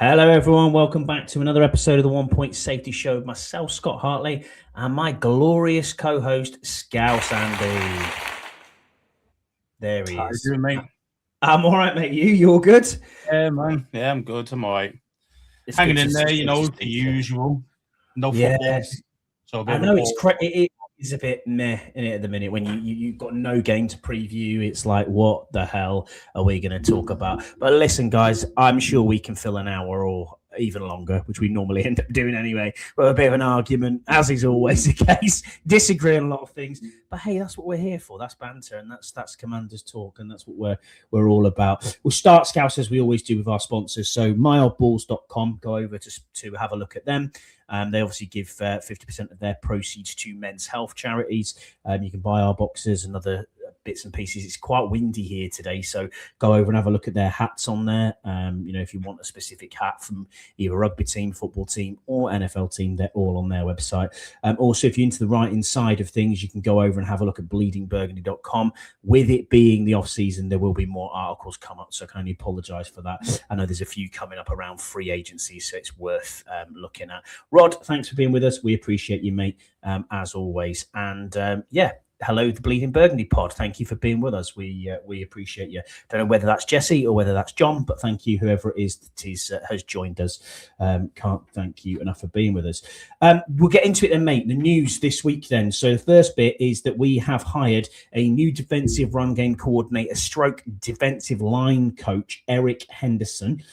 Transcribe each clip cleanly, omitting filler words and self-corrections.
Hello, everyone. Welcome back to another episode of the 1 Point Safety Show with myself, Scott Hartley, and my glorious co-host, Scouse Andy. There he How is. you doing, mate? I'm all right, mate. You all good? Yeah, man. Yeah, I'm good. I'm all right. It's Hanging good in to- there, it's you good to know, speak the to you. usual. No Yeah. football. So a bit I of a know ball. it is a bit meh in it at the minute when you've got no game to preview. It's like, what the hell are we going to talk about? But listen, guys, I'm sure we can fill an hour or even longer, which we normally end up doing anyway. But a bit of an argument, as is always the case. Disagree on a lot of things, but hey, that's what we're here for. That's banter, and that's Commanders Talk, and that's what we're all about. We'll start, Scouts, as we always do with our sponsors. So myoddballs.com, go over to have a look at them. They obviously give 50% of their proceeds to men's health charities. You can buy our boxes and other bits and pieces. It's quite windy here today, so go over and have a look at their hats on there. If you want a specific hat from either rugby team, football team, or NFL team, they're all on their website. Also, if you're into the writing side of things, you can go over and have a look at bleedingburgundy.com. With it being the off season, there will be more articles come up, so I can only apologise for that. I know there's a few coming up around free agency, so it's worth looking at. Rod, thanks for being with us. We appreciate you, mate, as always. And hello, the Bleeding Burgundy pod. Thank you for being with us. We appreciate you. Don't know whether that's Jesse or whether that's John, but thank you, whoever it is that has joined us. Can't thank you enough for being with us. We'll get into it then, mate. The news this week then. So the first bit is that we have hired a new defensive run game coordinator stroke defensive line coach, Eric Henderson.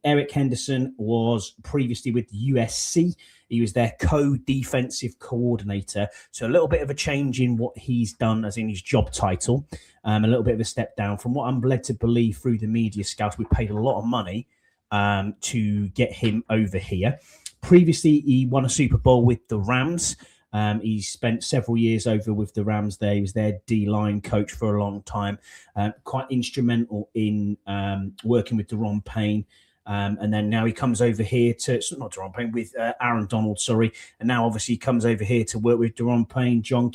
Eric Henderson was previously with USC. He was their co-defensive coordinator. So a little bit of a change in what he's done as in his job title. A little bit of a step down. From what I'm led to believe through the media scouts, we paid a lot of money to get him over here. Previously, he won a Super Bowl with the Rams. He spent several years over with the Rams there. He was their D-line coach for a long time. Quite instrumental in working with Daron Payne. And then now he comes over here with Aaron Donald, and now obviously he comes over here to work with Daron Payne, Javon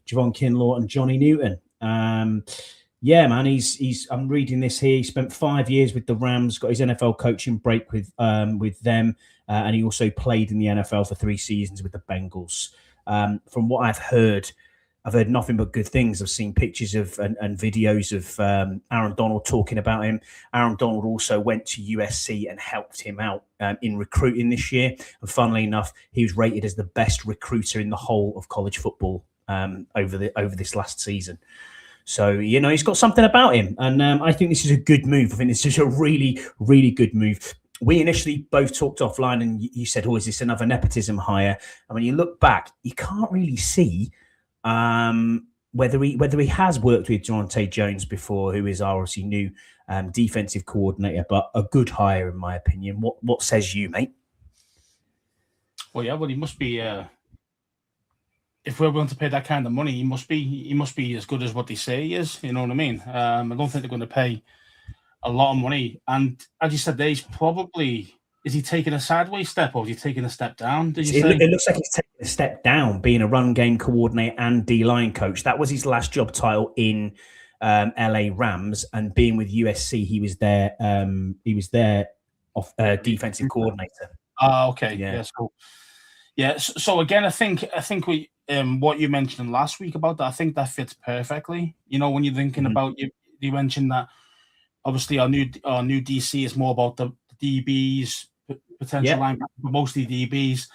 Kinlaw, and Johnny Newton. Yeah, man, I'm reading this here. He spent 5 years with the Rams, got his NFL coaching break with them, and he also played in the NFL for 3 seasons with the Bengals. From what I've heard nothing but good things. I've seen pictures of and videos of Aaron Donald talking about him. Aaron Donald also went to USC and helped him out in recruiting this year. And funnily enough, he was rated as the best recruiter in the whole of college football over this last season. So, he's got something about him. And I think this is a good move. I think this is a really, really good move. We initially both talked offline and you said, is this another nepotism hire? And when you look back, you can't really see whether he has worked with Jonte Jones before, who is our obviously new defensive coordinator, but a good hire in my opinion. What says you, mate? Well, yeah, he must be. If we're willing to pay that kind of money, he must be as good as what they say he is. You know what I mean? I don't think they're going to pay a lot of money. And as you said, is he taking a sideways step or is he taking a step down? It looks like he's taking a step down, being a run game coordinator and D-line coach. That was his last job title in LA Rams, and being with USC, he was their defensive coordinator. Okay. Yeah. So again, I think we what you mentioned last week about that, I think that fits perfectly. When you're thinking about you mentioned that obviously our new DC is more about the DBs, potential linebackers, but mostly DBs.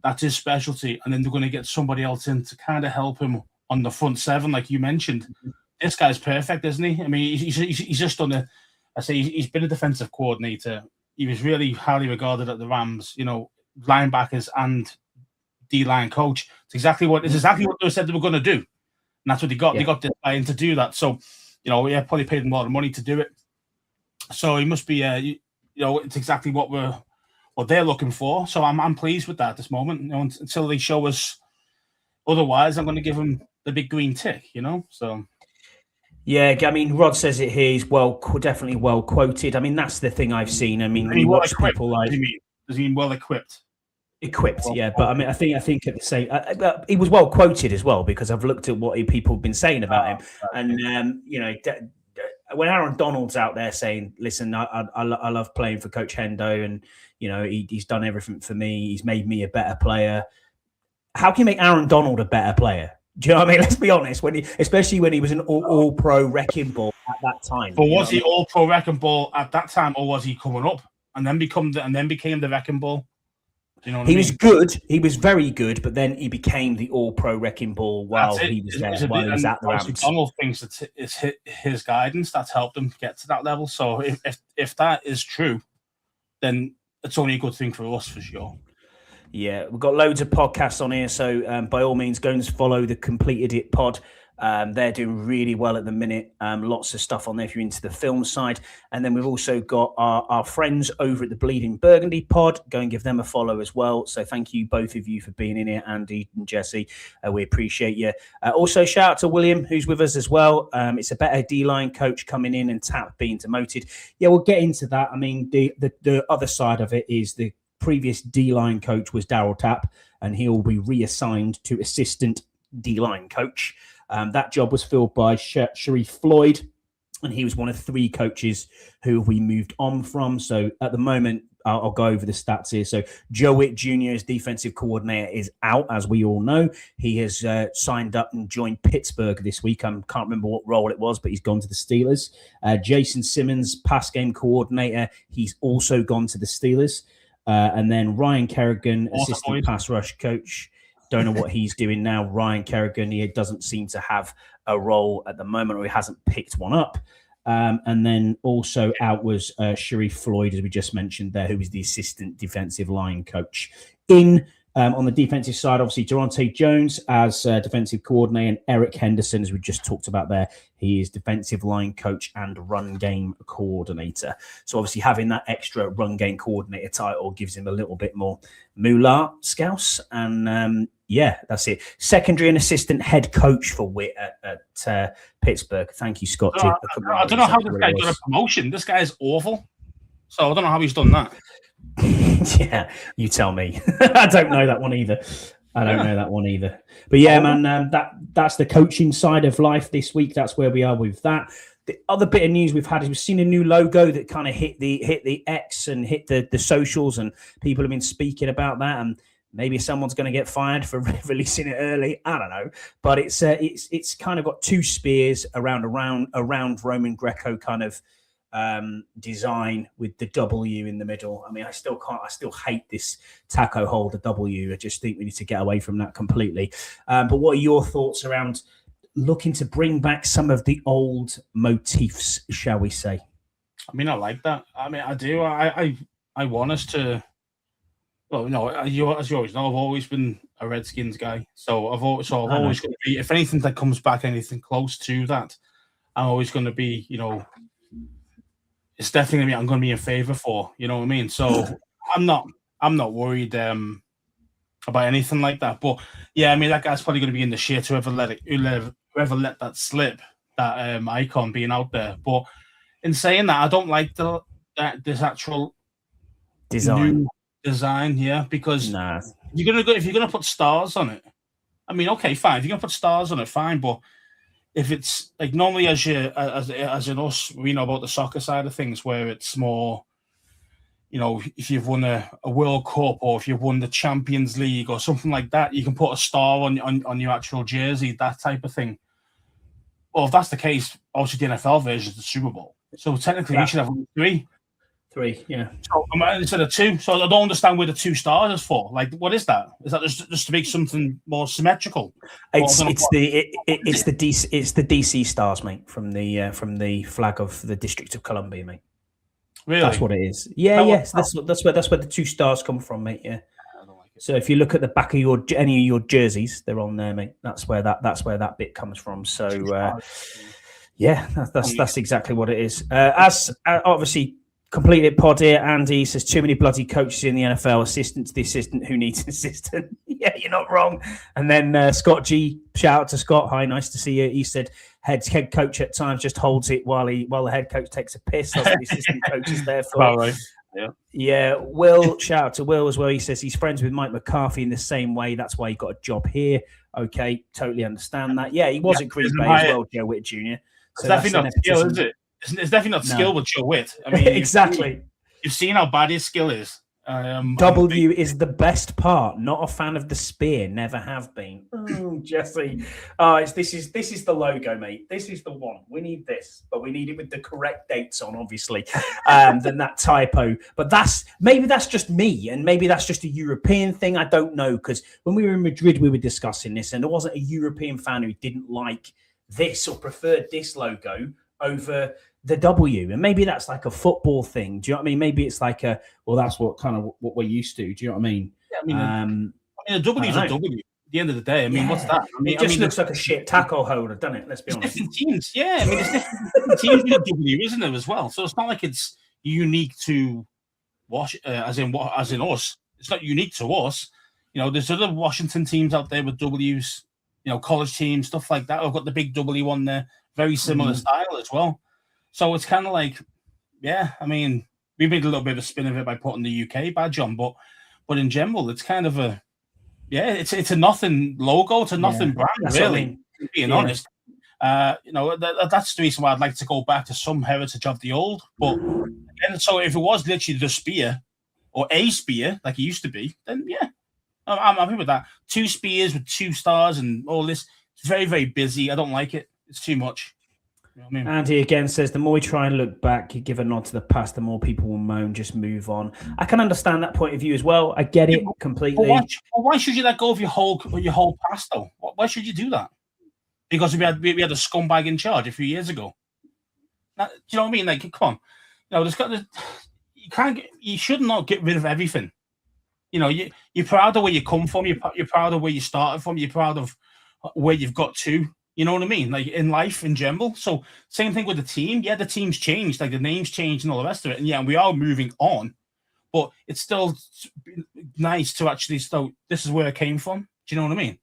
That's his specialty, and then they're going to get somebody else in to kind of help him on the front seven, like you mentioned. Mm-hmm. This guy's perfect, isn't he? I mean, he's just done he's been a defensive coordinator. He was really highly regarded at the Rams. Linebackers and D-line coach. It's exactly what they said they were going to do, and that's what they got. Yeah. They got this guy in to do that. So, probably paid him a lot of money to do it. So he must be, it's exactly what they're looking for. So I'm pleased with that at this moment. Until they show us otherwise, I'm going to give them the big green tick. So. Yeah, I mean, Rod says it here. He's definitely well quoted. I mean, that's the thing I've seen. I mean, you watch people like. Does he mean well equipped? Equipped, yeah. But I mean, I think at the same, he was well quoted as well, because I've looked at what people have been saying about him, and when Aaron Donald's out there saying, "Listen, I love playing for Coach Hendo, and he's done everything for me. He's made me a better player." How can you make Aaron Donald a better player? Do you know what I mean? Let's be honest. Especially when he was an all-pro wrecking ball at that time. But was he all-pro wrecking ball at that time, or was he coming up and then became the wrecking ball? Do you know what I mean? Was good. He was very good, but then he became the all-pro wrecking ball while he was there. While he was at the Rams. Donald thinks that it's his guidance that's helped him get to that level. So if that is true, then it's only a good thing for us for sure. Yeah, we've got loads of podcasts on here, so by all means, go and follow the Complete Idiot Pod. They're doing really well at the minute. Lots of stuff on there if you're into the film side. And then we've also got our friends over at the Bleeding Burgundy Pod. Go and give them a follow as well. So thank you, both of you, for being in here, Andy and Jesse. We appreciate you. Also, shout out to William, who's with us as well. It's a better D-line coach coming in and Tap being demoted. Yeah, we'll get into that. I mean, the other side of it is the previous D-line coach was Daryl Tapp, and he'll be reassigned to assistant D-line coach. That job was filled by Sharif Floyd, and he was one of 3 coaches who we moved on from. So at the moment, I'll go over the stats here. So Joe Witt Jr. as defensive coordinator is out, as we all know. He has signed up and joined Pittsburgh this week. I can't remember what role it was, but he's gone to the Steelers. Jason Simmons, pass game coordinator, he's also gone to the Steelers. And then Ryan Kerrigan, assistant pass rush coach. Don't know what he's doing now. Ryan Kerrigan, he doesn't seem to have a role at the moment, or he hasn't picked one up. And then also out was Sharif Floyd, as we just mentioned there, who was the assistant defensive line coach. On the defensive side, obviously, Durante Jones as defensive coordinator, and Eric Henderson, as we just talked about there, he is defensive line coach and run game coordinator. So obviously having that extra run game coordinator title gives him a little bit more moolah, Scouse. And yeah, that's it. Secondary and assistant head coach for Witt at Pittsburgh. Thank you, Scott. I don't know how this guy got a promotion. This guy is awful. So I don't know how he's done that. Yeah, you tell me. I don't know that one either. But yeah, man, that's the coaching side of life this week. That's where we are with that. The other bit of news we've had is we've seen a new logo that kind of hit the X and hit the socials, and people have been speaking about that. And maybe someone's going to get fired for releasing it early. I don't know, but it's kind of got 2 spears around Roman Greco kind of design with the W in the middle. I mean, I still hate this taco holder W. I just think we need to get away from that completely. But what are your thoughts around looking to bring back some of the old motifs, shall we say? I mean, I like that. I mean, I do. I want us to. Well, no, as you always know, I've always been a Redskins guy. So I've always going to be. If anything that comes back, anything close to that, I'm always going to be. It's definitely I'm going to be in favor for. You know what I mean? So I'm not worried about anything like that. But yeah, I mean that guy's probably going to be in the shit. Whoever let that slip, that icon being out there. But in saying that, I don't like this actual design. Yeah, because if you're gonna put stars on it, I mean, okay, fine. If you're gonna put stars on it, fine. But if it's like normally as in us, we know about the soccer side of things where it's more, if you've won a World Cup or if you've won the Champions League or something like that, you can put a star on your actual jersey, that type of thing. Well, if that's the case, obviously the NFL version is the Super Bowl. So technically you should have 3. 3, yeah. So instead of 2. So I don't understand where the 2 stars is for. Like, what is that? Is that just to make something more symmetrical? It's the DC stars, mate, from the flag of the District of Columbia, mate. Really? That's what it is. Yeah, yes. That's where the 2 stars come from, mate. Yeah. I don't like it. So if you look at the back of any of your jerseys, they're on there, mate. That's where that bit comes from. So yeah, that's exactly what it is. As obviously. Completed pod here. Andy says too many bloody coaches in the NFL. Assistant to the assistant who needs an assistant. Yeah, you're not wrong. And then Scott G, shout out to Scott. Hi, nice to see you. He said head coach at times just holds it while the head coach takes a piss. That's what the assistant coach is there for. All right. Yeah. Will, shout out to Will as well. He says he's friends with Mike McCarthy in the same way. That's why he got a job here. Okay, totally understand that. Yeah, he was at Green Bay as well, Joe Witt Jr. So that's definitely not skill, is it? It's definitely not skill, but your wit. I mean, exactly. You've seen how bad his skill is. W is the best part. Not a fan of the spear. Never have been. Oh, Jesse. This is the logo, mate. This is the one. We need this, but we need it with the correct dates on, obviously. Than that typo. But maybe that's just me, and maybe that's just a European thing. I don't know, because when we were in Madrid, we were discussing this, and there wasn't a European fan who didn't like this or preferred this logo over the W. And maybe that's like a football thing. Do you know what I mean? Maybe it's like that's what we're used to. Do you know what I mean? Yeah, I mean, a W is a W. At the end of the day, I mean, what's that? I mean, it just looks like a shit tackle holder, doesn't it? Let's be honest. Different teams, yeah. I mean, it's different teams with a W, isn't it, as well? So it's not like it's unique to as in us. It's not unique to us. You know, there's other Washington teams out there with W's. You know, college teams, stuff like that. I've got the big W on there, very similar style as well. So it's kind of like, yeah, I mean, we made a little bit of a spin of it by putting the UK badge on, but in general, it's kind of it's a nothing logo, it's a nothing brand, really, being honest. You know, that's the reason why I'd like to go back to some heritage of the old. But again, so if it was literally the spear or a spear, like it used to be, then yeah, I'm happy with that. 2 spears with 2 stars and all this. It's very, very busy. I don't like it. It's too much. You know what I mean? Andy again says, the more we try and look back, you give a nod to the past, the more people will moan, just move on. I can understand that point of view as well. I get it completely. Why should you let go of your whole past, though? Why should you do that? Because we had a scumbag in charge a few years ago. Now, do you know what I mean? Like, come on. You should not get rid of everything. You know, you're proud of where you come from. You're proud of where you started from. You're proud of where you've got to. You know what I mean? Like in life in general. So same thing with the team. Yeah, the team's changed, like the name's changed and all the rest of it. And yeah, we are moving on, but it's still nice to actually this is where it came from. Do you know what I mean?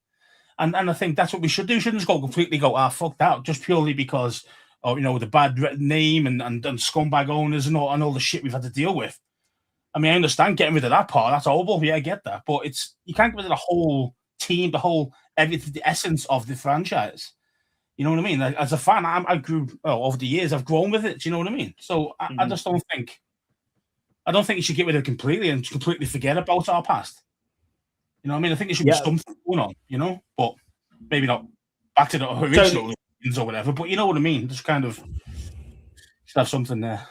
And I think that's what we should do. We shouldn't just completely go, fuck that, just purely because of, you know, the bad name and scumbag owners and all the shit we've had to deal with. I mean, I understand getting rid of that part. That's horrible. Yeah, I get that. But you can't get rid of the whole team, everything, the essence of the franchise. You know what I mean? Like, as a fan, I grew over the years. I've grown with it. Do you know what I mean? So I just don't think. I don't think you should get rid of it completely and completely forget about our past. You know what I mean? I think it should be something going on. You know, but maybe not back to the original or whatever. But you know what I mean? Just kind of should have something there.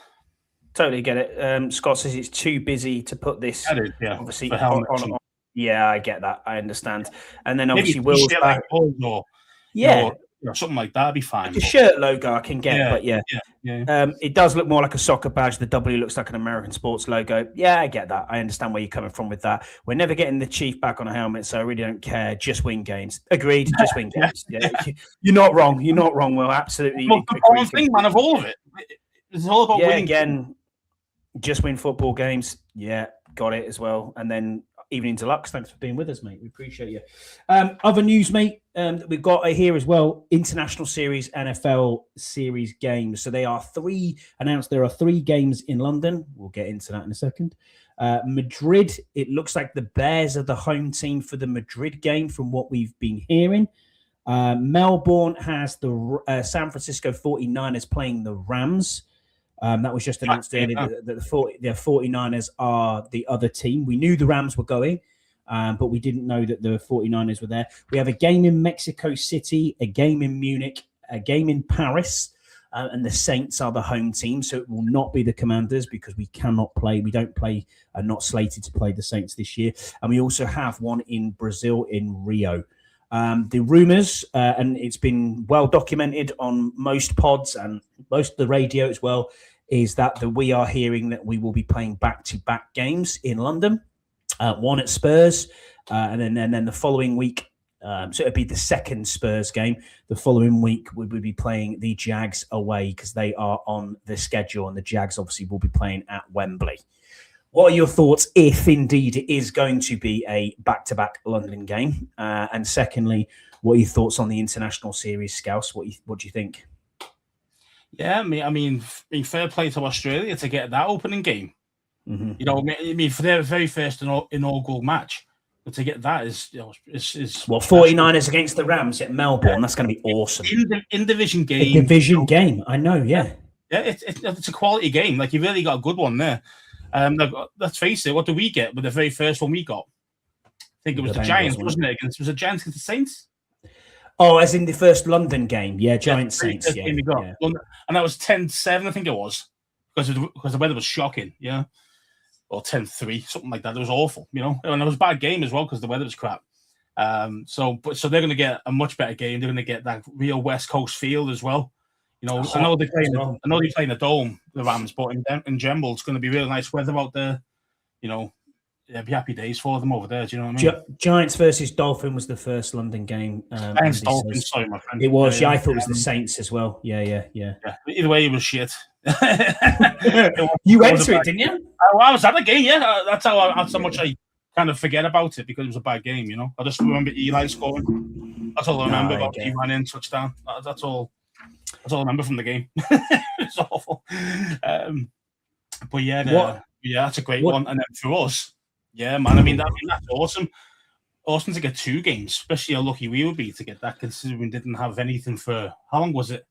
Totally get it. Scott says it's too busy to put this. That is, yeah. Obviously, on. Yeah, I get that. I understand. And then obviously, Will's back. Or something like that would be fine. The shirt logo I can get, but yeah. It does look more like a soccer badge. The W looks like an American sports logo. Yeah, I get that. I understand where you're coming from with that. We're never getting the Chief back on a helmet, so I really don't care. Just win games. Agreed. Just win games. Yeah. You're not wrong. You're not wrong, Will. Absolutely. Well, the whole thing, man, of all of it. It's all about winning. Again, just win football games. Yeah, got it as well. And then Evening Deluxe, thanks for being with us, mate. We appreciate you. Other news, mate, that we've got here as well, International Series, NFL Series games. So there are 3 games in London. We'll get into that in a second. Madrid, it looks like the Bears are the home team for the Madrid game from what we've been hearing. Melbourne has the San Francisco 49ers playing the Rams. That was just announced earlier that the 49ers are the other team. We knew the Rams were going, but we didn't know that the 49ers were there. We have a game in Mexico City, a game in Munich, a game in Paris, and the Saints are the home team. So it will not be the Commanders because we cannot play. We don't play, not slated to play the Saints this year. And we also have one in Brazil, in Rio. The rumours, and it's been well documented on most pods and most of the radio as well, is that we are hearing that we will be playing back-to-back games in London, one at Spurs, and then the following week, so it'd be the second Spurs game. The following week, we would be playing the Jags away because they are on the schedule, and the Jags obviously will be playing at Wembley. What are your thoughts if indeed it is going to be a back-to-back London game? And secondly, what are your thoughts on the International Series, Scouse? What do you think? Yeah, I mean, fair play to Australia to get that opening game. Mm-hmm. You know, I mean, for their very first inaugural match, but to get that is 49ers against the Rams at Melbourne. That's going to be awesome. In division game. A division game, I know. Yeah. Yeah, it's a quality game. Like, you really got a good one there. Let's face it, what did we get with the very first one we got? I think it was the Giants, wasn't it? Was it Giants against the Saints? Oh, as in the first London game. Yeah, Giants Saints. Yeah, yeah. And that was 10-7, I think it was, because the weather was shocking. Yeah. Or 10-3, something like that. It was awful, and it was a bad game as well because the weather was crap. So they're going to get a much better game. They're going to get that real West Coast feel as well. I know they play in the Dome, the Rams, but in general, it's going to be really nice weather out there. It'll be happy days for them over there. Do you know what I mean? Giants versus Dolphin was the first London game. Giants Dolphins, sorry, my friend. It was. Yeah, I thought it was the Saints as well. Yeah. Either way, it was shit. You went to it, didn't you? I was at the game. Yeah, that's how much I kind of forget about it because it was a bad game. I just remember Eli scoring. That's all I remember about. He ran in touchdown. That's all I remember from the game. It's awful. But yeah, that's a great one. And then for us, yeah, man. I mean, that's awesome. Awesome to get 2 games, especially how lucky we would be to get that, considering we didn't have anything for how long was it?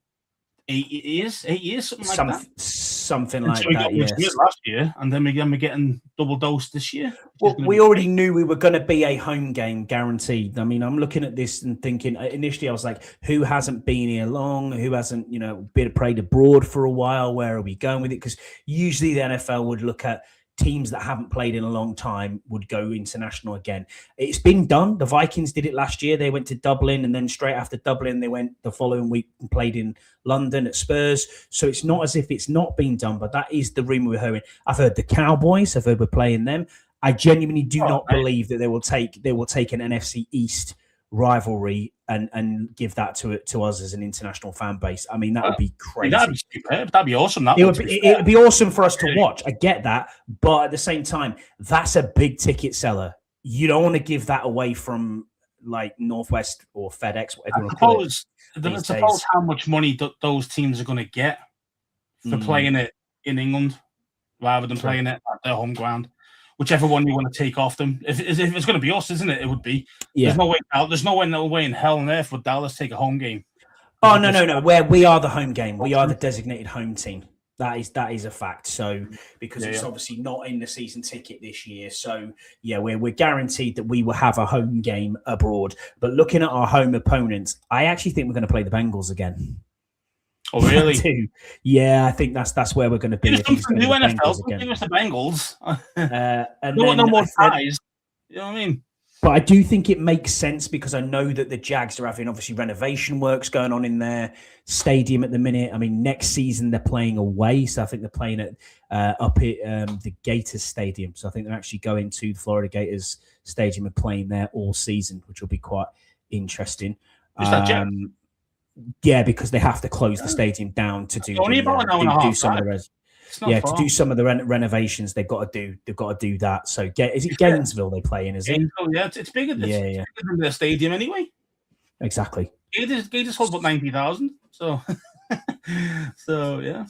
8 years, something like that. Something like that. Yes. Last year, and then we're getting double dose this year. Well, we already knew we were going to be a home game, guaranteed. I mean, I'm looking at this and thinking. Initially, I was like, "Who hasn't been here long? Who hasn't, been played abroad for a while? Where are we going with it?" Because usually the NFL would look at teams that haven't played in a long time would go international again. It's been done. The Vikings did it last year. They went to Dublin, and then straight after Dublin, they went the following week and played in London at Spurs. So it's not as if it's not been done, but that is the rumor we're hearing. I've heard the Cowboys. I've heard we're playing them. I genuinely do not believe that they will take an NFC East rivalry and give that to us as an international fan base. I mean, that would be crazy. That'd be superb. That'd be awesome. It'd be awesome for us to watch. I get that, but at the same time, that's a big ticket seller. You don't want to give that away from like Northwest or FedEx, whatever. I suppose how much money those teams are going to get for playing it in England rather than playing it at their home ground. Whichever one you want to take off them. If it's going to be us, isn't it? It would be. Yeah. There's no way in hell on earth would Dallas take a home game. Oh, no. Where we are the home game. We are the designated home team. That is a fact. So because it's obviously not in the season ticket this year. So yeah, we're guaranteed that we will have a home game abroad. But looking at our home opponents, I actually think we're going to play the Bengals again. Oh, really? Yeah, I think that's where we're going to be. It's the new NFL. Give us the Bengals. No more ties. You know what I mean? But I do think it makes sense because I know that the Jags are having obviously renovation works going on in their stadium at the minute. I mean, next season they're playing away, so I think they're playing at up at the Gators Stadium. So I think they're actually going to the Florida Gators Stadium and playing there all season, which will be quite interesting. Is that Jack? Yeah, because they have to close the stadium down to do some of the to do some of the renovations. They've got to do that. So is it Gainesville they play in? Is it? Yeah, it's bigger. Bigger than the stadium anyway. Exactly. Gators hold about 90,000. So, yeah.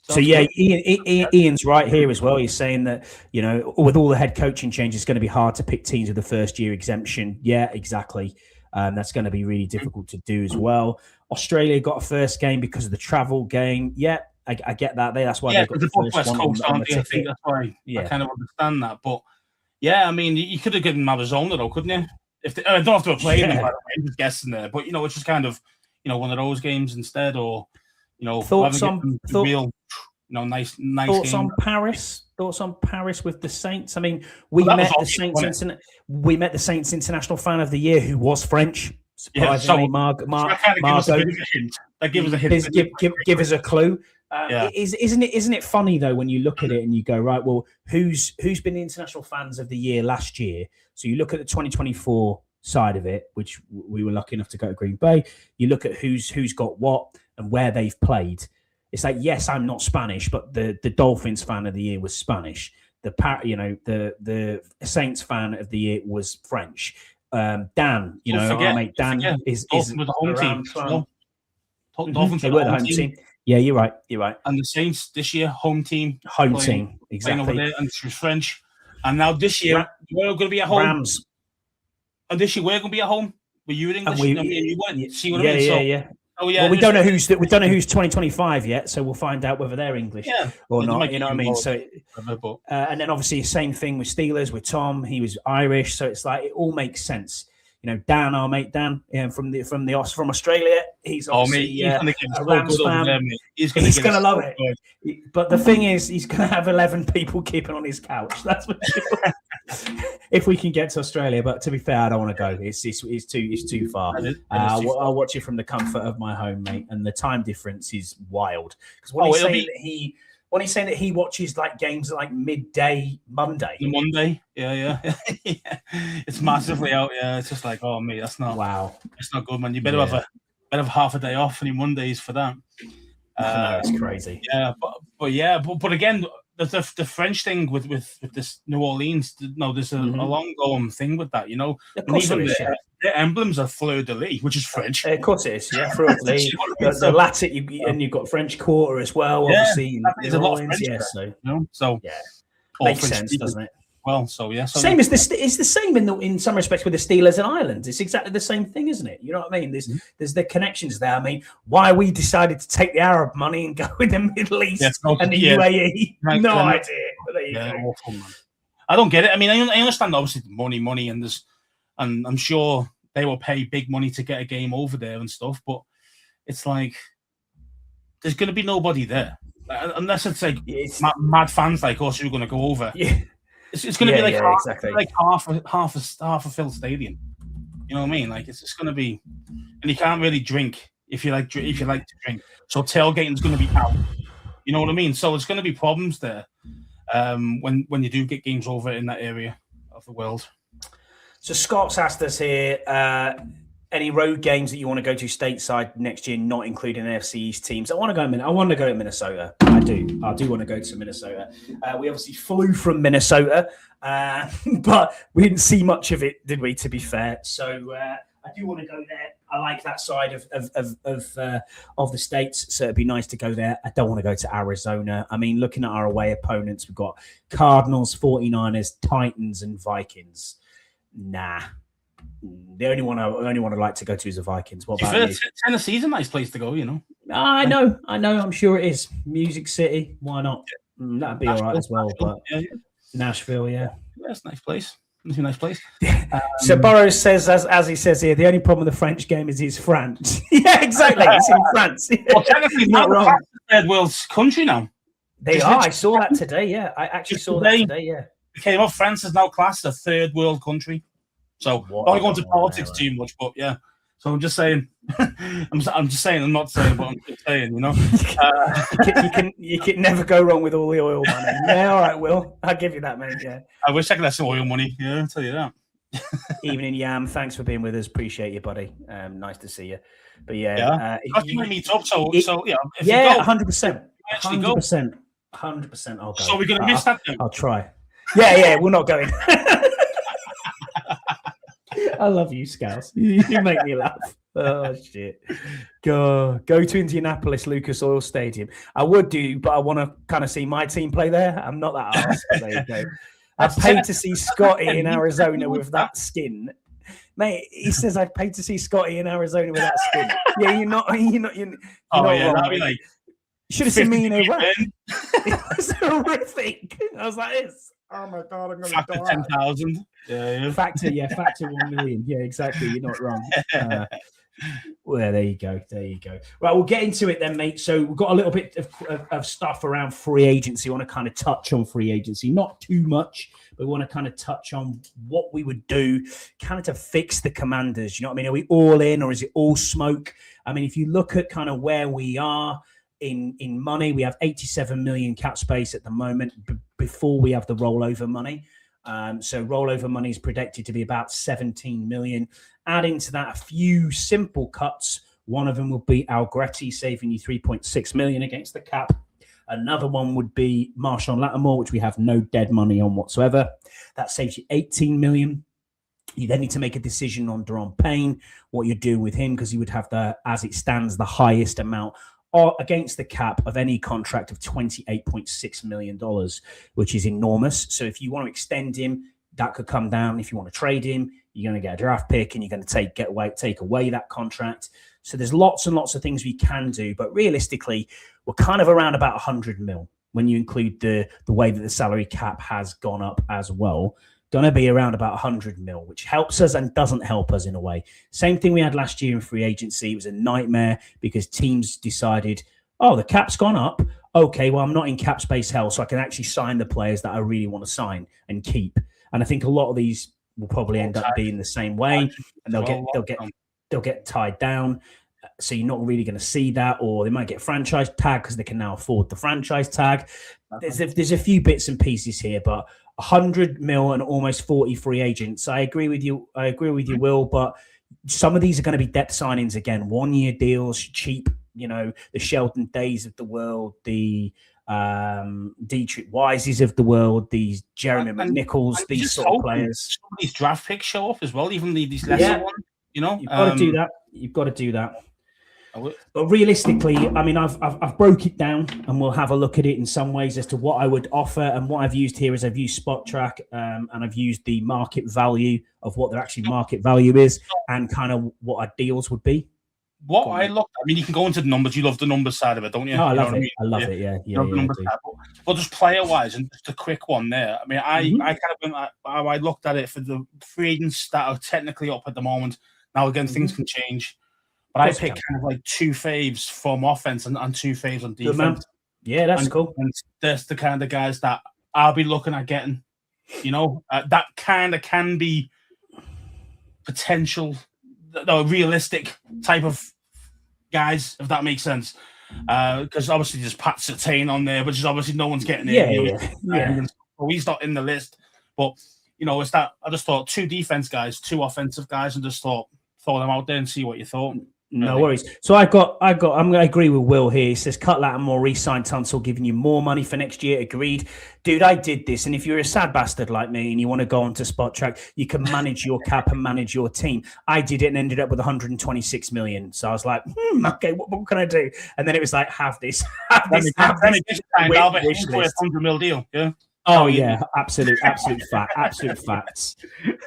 So yeah, Ian's right here as well. He's saying that with all the head coaching changes, it's going to be hard to pick teams with the first year exemption. Yeah, exactly. That's going to be really difficult to do as well. Australia got a first game because of the travel game. Yeah, I get that. That's why they got the first West one Coast, on the ticket. I think that's why I kind of understand that. But yeah, I mean, you could have given them Arizona though, couldn't you? If I don't have to have played them, by the way, I'm just guessing there. But it's just kind of one of those games instead, or thoughts on real nice thoughts game. On Paris. Thoughts on Paris with the Saints? I mean, we met the Saints International Fan of the Year, who was French. Surprisingly, Margot. That gives us a hint. Give us a clue. Isn't it funny though when you look at it and you go, right, well, who's been the International Fans of the Year last year? So you look at the 2024 side of it, which we were lucky enough to go to Green Bay. You look at who's got what and where they've played. It's like, yes, I'm not Spanish, but the Dolphins Fan of the Year was Spanish. The Saints Fan of the Year was French. Dan, our mate Dan is with the home team. Dolphins they were the home team. Yeah, you're right. And the Saints this year, home team, exactly. Over there, and she's French. And now this year, we're going to be at home. Rams. And this year, we're going to be at home. Were you in English? You weren't. See what I mean? Yeah. Oh yeah. Well, we don't know who's 2025 yet, so we'll find out whether they're English or not. You know what I mean? So, and then obviously same thing with Steelers with Tom. He was Irish, so it's like it all makes sense. You know, Dan, our mate Dan, from Australia, he's obviously a Rams fan. He's going to love it. But the thing is, he's going to have 11 people keeping on his couch. That's what if we can get to Australia. But to be fair, I don't want to go. It's too far. I'll watch it from the comfort of my home, mate. And the time difference is wild. Because when he's saying that he watches like games at like midday Monday. Yeah. It's massively out. Yeah, it's just like, oh mate, that's not good, man. You better have half a day off any Mondays for that. It's crazy. Yeah, but again, the French thing with this New Orleans, there's a long going thing with that, you know. And even their emblems are fleur de lis, which is French. Of course it is, yeah. Fleur de lis. The Latin, and you've got French Quarter as well, obviously. There's a lot of French, makes sense, doesn't it? Well, so same as this. It's the same in some respects with the Steelers and Ireland. It's exactly the same thing, isn't it? You know what I mean? There's the connections there. I mean, why we decided to take the Arab money and go with the Middle East and the UAE? No idea. But there you go. Awful, man. I don't get it. I mean, I understand obviously money, and I'm sure they will pay big money to get a game over there and stuff. But it's like there's going to be nobody there unless it's like mad fans like us who are going to go over. Yeah. It's going to be like half a filled stadium. You know what I mean? Like it's just going to be, and you can't really drink if you like to drink. So tailgating's going to be out. You know what I mean? So there's going to be problems there when you do get games over in that area of the world. So Scott's asked us here, any road games that you want to go to stateside next year, not including NFC East teams? I want to go to Minnesota. I do want to go to Minnesota. We obviously flew from Minnesota, but we didn't see much of it, did we? To be fair, so I do want to go there. I like that side of the states, so it'd be nice to go there. I don't want to go to Arizona. I mean, looking at our away opponents, we've got Cardinals, 49ers, Titans, and Vikings. Nah. The only one I'd like to go to is the Vikings. What about you? Tennessee's a nice place to go, you know. I know. I'm sure it is. Music City, why not? That'd be all right as well. But Nashville, that's a nice place. It's a nice place. So Burrows says, as he says here, the only problem with the French game is France. Yeah, exactly. It's in France. Well, technically, not wrong. Third world country now. They are. I saw that today. Yeah, I actually saw that today. Yeah, it came up. France is now classed as a third world country. So I'm not going to politics too much, but yeah. So I'm just saying. I'm just saying. I'm not saying, but I'm just saying. You know, you can never go wrong with all the oil money. Yeah, all right, Will. I'll give you that, mate. Yeah. I wish I could have some oil money. Yeah, I'll tell you that. Evening, Yam. Thanks for being with us. Appreciate you, buddy. Nice to see you. But you meet up. So yeah. 100%. 100%. I'll go. So we're gonna miss that. I'll try. Yeah. We're not going. I love you, Scouts. You make me laugh. Oh, shit. Go to Indianapolis Lucas Oil Stadium. I would do, but I want to kind of see my team play there. I'm not that arse. There you go. I'd pay to see Scotty in Arizona with that skin. Mate, he says I'd pay to see Scotty in Arizona with that skin. Yeah, you're not wrong. That'd be like, should have seen me in Iraq. It was horrific. I was like this. Oh my God, I'm going to die. 10,000. Yeah. Factor 1 million. Yeah, exactly. You're not wrong. Well, there you go. Right, we'll get into it then, mate. So we've got a little bit of stuff around free agency. I want to kind of touch on free agency. Not too much, but we want to kind of touch on what we would do kind of to fix the Commanders. You know what I mean? Are we all in or is it all smoke? I mean, if you look at kind of where we are in money, we have 87 million cap space at the moment before we have the rollover money. So rollover money is projected to be about 17 million. Adding to that a few simple cuts. One of them will be Allegretti saving you 3.6 million against the cap. Another one would be Marshawn Lattimore, which we have no dead money on whatsoever. That saves you 18 million. You then need to make a decision on Daron Payne, what you're doing with him, because he would have as it stands, the highest amount against the cap of any contract of $28.6 million, which is enormous. So if you want to extend him, that could come down. If you want to trade him, you're going to get a draft pick and you're going to take away that contract. So there's lots and lots of things we can do, but realistically, we're kind of around about 100 mil when you include the way that the salary cap has gone up as well. Going to be around about 100 mil, which helps us and doesn't help us in a way. Same thing we had last year in free agency. It was a nightmare because teams decided, oh, the cap's gone up. Okay, well, I'm not in cap space hell, so I can actually sign the players that I really want to sign and keep. And I think a lot of these will probably end up being the same way, and they'll get tied down. So you're not really going to see that, or they might get franchise tag because they can now afford the franchise tag. There's a few bits and pieces here, but 100 mil and almost 40 free agents. I agree with you, Will, but some of these are going to be depth signings again, 1-year deals, cheap, the Sheldon Days of the world, the Dietrich Wises of the world, these Jeremy McNichols, these sort of players. Some of these draft picks show up as well, even these lesser ones, You've got to do that. You've got to do that. But realistically, I mean, I've broke it down, and we'll have a look at it in some ways as to what I would offer. And what I've used here is I've used Spot Track, and I've used the market value of what their actually market value is, and kind of what our deals would be. What I looked, I mean, you can go into the numbers. You love the numbers side of it, don't you? Oh, I love it. I love it. Yeah. But just player wise, and just a quick one there. I mean, I looked at it for the free agents that are technically up at the moment. Now again, things can change. But I picked kind of like 2 faves from offense and 2 faves on defense. Yeah, that's cool. And that's the kind of guys that I'll be looking at getting. That kind of can be potential, realistic type of guys, if that makes sense. Because obviously there's Pat Surtain on there, which is obviously no one's getting it. So he's not in the list. But, it's that I just thought 2 defense guys, 2 offensive guys, and just throw them out there and see what you thought. No worries. So I'm going to agree with Will here. He says, cut Lattimore, re-sign Tunsil, giving you more money for next year. Agreed. Dude, I did this. And if you're a sad bastard like me and you want to go on to Spot Track, you can manage your cap and manage your team. I did it and ended up with 126 million. So I was like, okay, what can I do? And then it was like, have this. I'll be for a 100 mil deal. Yeah. Oh yeah, absolute facts.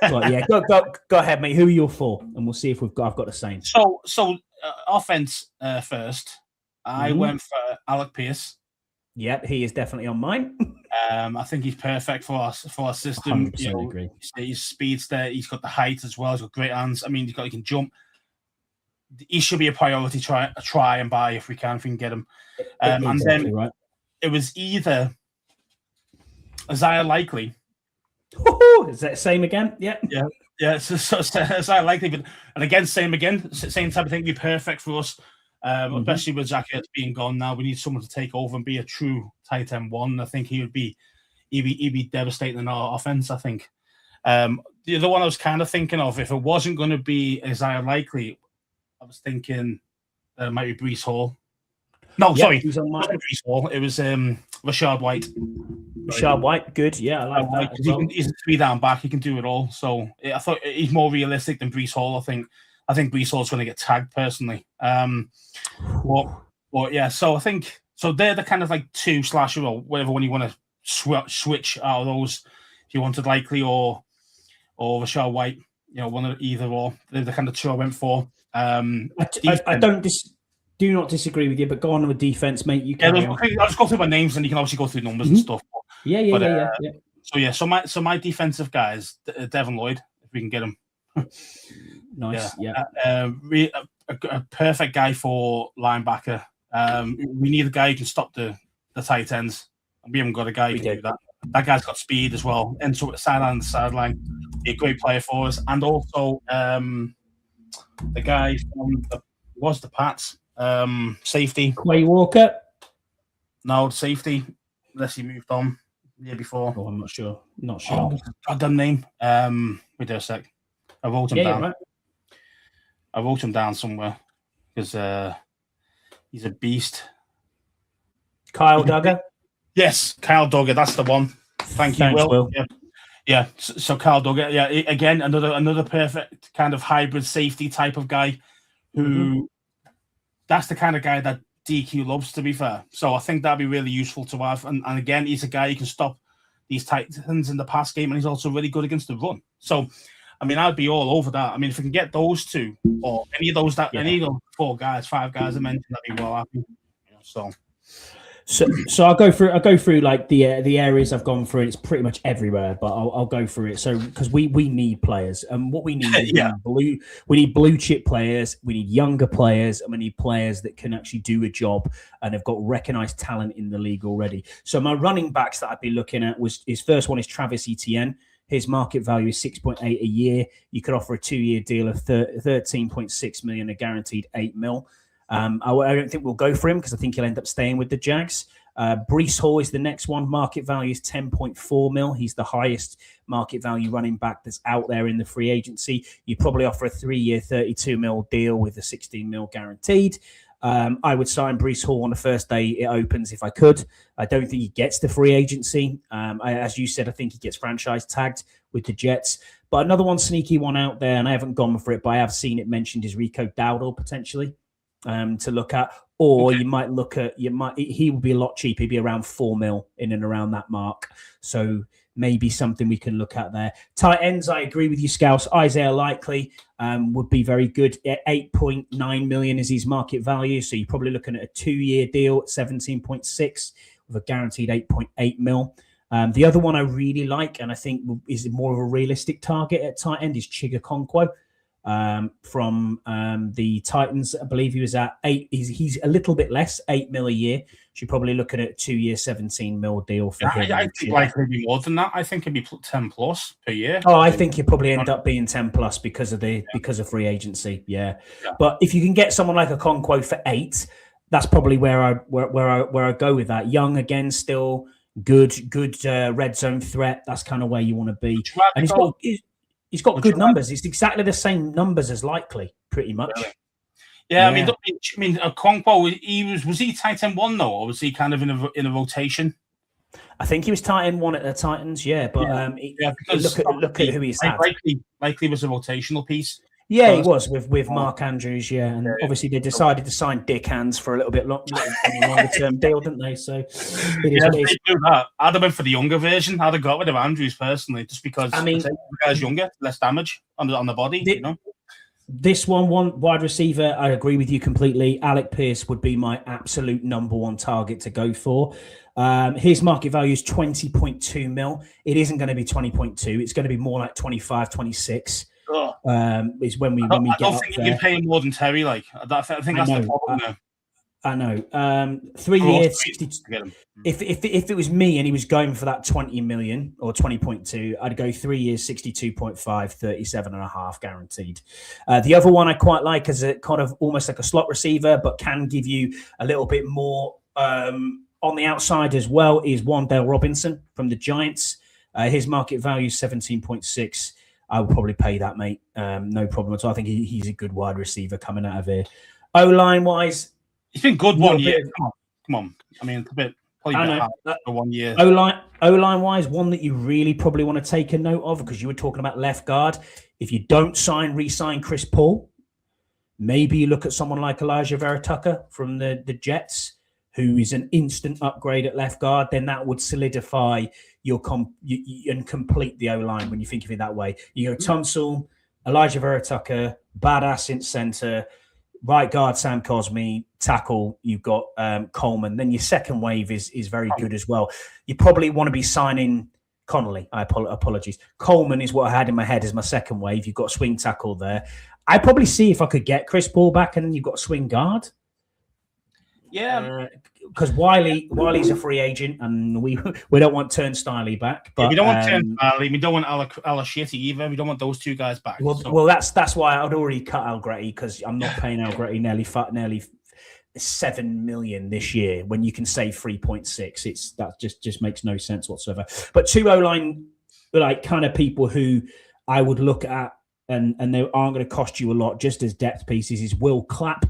But yeah, go ahead, mate. Who are you for? And we'll see if I've got the same. So offense first. I went for Alec Pierce. Yep, he is definitely on mine. I think he's perfect for our system. 100% agree. He's speedster. He's got the height as well. He's got great hands. I mean, he can jump. He should be a priority. Try and buy if we can get him. And then it was either Isaiah Likely. Is that same again? Yeah. So Isaiah Likely, and again, same type of thing. Be perfect for us, especially with Zach Ertz being gone now. We need someone to take over and be a true tight end 1. I think he'd be devastating in our offense. I think. The other one I was kind of thinking of, if it wasn't going to be Isaiah Likely, I was thinking it might be Breece Hall. No, sorry, it wasn't Breece Hall. It was Rachaad White. Rachaad White, good. Yeah, I like that. He's a 3-down back. He can do it all. So I thought he's more realistic than Breece Hall. I think Breece Hall's going to get tagged personally. But yeah, so I think they're the kind of like 2 slasher or whatever one you want to switch out of those. If you wanted Likely or Rachaad White, one of either or. They're the kind of 2 I went for. I do not disagree with you, but go on with defense, mate. You can. I'll just go through my names, and you can obviously go through numbers and stuff. Yeah. So my defensive guys, Devin Lloyd, if we can get him. Nice. Yeah. A perfect guy for linebacker. We need a guy who can stop the tight ends. We haven't got a guy who can do that. That guy's got speed as well. And so sideline to sideline, be a great player for us. And also the guy from the Pats. Safety. Quay Walker. No, safety. Unless he moved on the year before. Oh, I'm not sure. Goddamn name. Wait a sec. I wrote him down. Right. I wrote him down somewhere because he's a beast. Kyle Duggar. Yes, Kyle Duggar. That's the one. Thanks, Will. Yeah. So Kyle Duggar. Yeah. Again, another perfect kind of hybrid safety type of guy who. That's the kind of guy that DQ loves, to be fair. So I think that'd be really useful to have. And again, he's a guy who can stop these Titans in the pass game, and he's also really good against the run. So I mean, I'd be all over that. I mean, if we can get those two or any of those any of those 4 guys, 5 guys I mentioned, I'd be well happy. So I'll go through like the areas I've gone through. And it's pretty much everywhere, but I'll go through it. So because we need players, and what we need is we need blue chip players, we need younger players, and we need players that can actually do a job and have got recognised talent in the league already. So my running backs that I'd be looking at his first one is Travis Etienne. His market value is 6.8 a year. You could offer a 2-year deal of 13.6 million, a guaranteed 8 mil. I don't think we'll go for him because I think he'll end up staying with the Jags. Breece Hall is the next one. Market value is 10.4 mil. He's the highest market value running back that's out there in the free agency. You probably offer a 3-year, 32 mil deal with a 16 mil guaranteed. I would sign Breece Hall on the first day it opens if I could. I don't think he gets the free agency. As you said, I think he gets franchise tagged with the Jets. But another one, sneaky one out there, and I haven't gone for it, but I have seen it mentioned, is Rico Dowdle potentially. To look at, or you might look at, he would be a lot cheaper. He'd be around 4 mil in and around that mark. So maybe something we can look at there. Tight ends, I agree with you, Scouse. Isaiah Likely would be very good. 8.9 million is his market value. So you're probably looking at a 2-year deal at 17.6 with a guaranteed 8.8 mil. The other one I really like, and I think is more of a realistic target at tight end, is Chig Okonkwo. From the Titans, I believe he was at 8. He's a little bit less, 8 mil a year. So you're probably looking at a 2-year, 17 mil deal for him. I think likely be more than that. I think it'd be 10 plus per year. Oh, I think you probably end up being 10 plus because of free agency. Yeah. But if you can get someone like Okonkwo for 8, that's probably where I go with that. Young again, still good red zone threat. That's kind of where you want to be. And he's got good numbers. It's exactly the same numbers as Likely, pretty much. Really? Yeah, I mean, Okonkwo, was he tight end 1 though, or was he kind of in a rotation? I think he was tight end 1 at the Titans, but because look at who he's at. Likely was a rotational piece. Yeah, he was with Mark Andrews, and obviously they decided to sign Dick Hands for a little bit longer term deal, didn't they? So they do that. I'd have been for the younger version. I'd have got rid of Andrews personally, just because the guy's younger, less damage on the body. This one wide receiver, I agree with you completely. Alec Pierce would be my absolute number 1 target to go for. His market value is 20.2 mil. It isn't going to be 20.2. It's going to be more like 25, 26. Is when we get up there. I don't think you can pay him more than Terry. I think that's the problem now. I know. 3 years, 62. If it was me and he was going for that 20 million or 20.2, I'd go 3 years, 62.5, 37.5 guaranteed. The other one I quite like is a kind of almost like a slot receiver, but can give you a little bit more on the outside as well, is Wan'Dale Robinson from the Giants. His market value is 17.6. I would probably pay that, mate. No problem at all. I think he's a good wide receiver coming out of here. O-line wise, he's been good 1 year. Come on. I mean, it's a bit probably for 1 year. O-line wise, one that you really probably want to take a note of, because you were talking about left guard. If you don't re-sign Chris Paul, maybe you look at someone like Elijah Vera Tucker from the Jets, who is an instant upgrade at left guard. Then that would solidify and complete the O-line when you think of it that way. You go Tunsil, Elijah Vera Tucker, badass in center, right guard Sam Cosmi, tackle you've got Coleman. Then your second wave is very good as well. You probably want to be signing Connolly. Apologies. Coleman is what I had in my head as my second wave. You've got a swing tackle there. I'd probably see if I could get Chris Paul back, and then you've got a swing guard. Yeah, because Wiley's a free agent, and we don't want Turnstile back. But we don't want Turnstile. We don't want Alashiti either. We don't want those 2 guys back. Well, that's why I'd already cut Allegretti, because I'm not paying Allegretti nearly 7 million this year when you can save 3.6. That just makes no sense whatsoever. But 2 O-line kind of people who I would look at, and they aren't going to cost you a lot, just as depth pieces, is Will Clapp.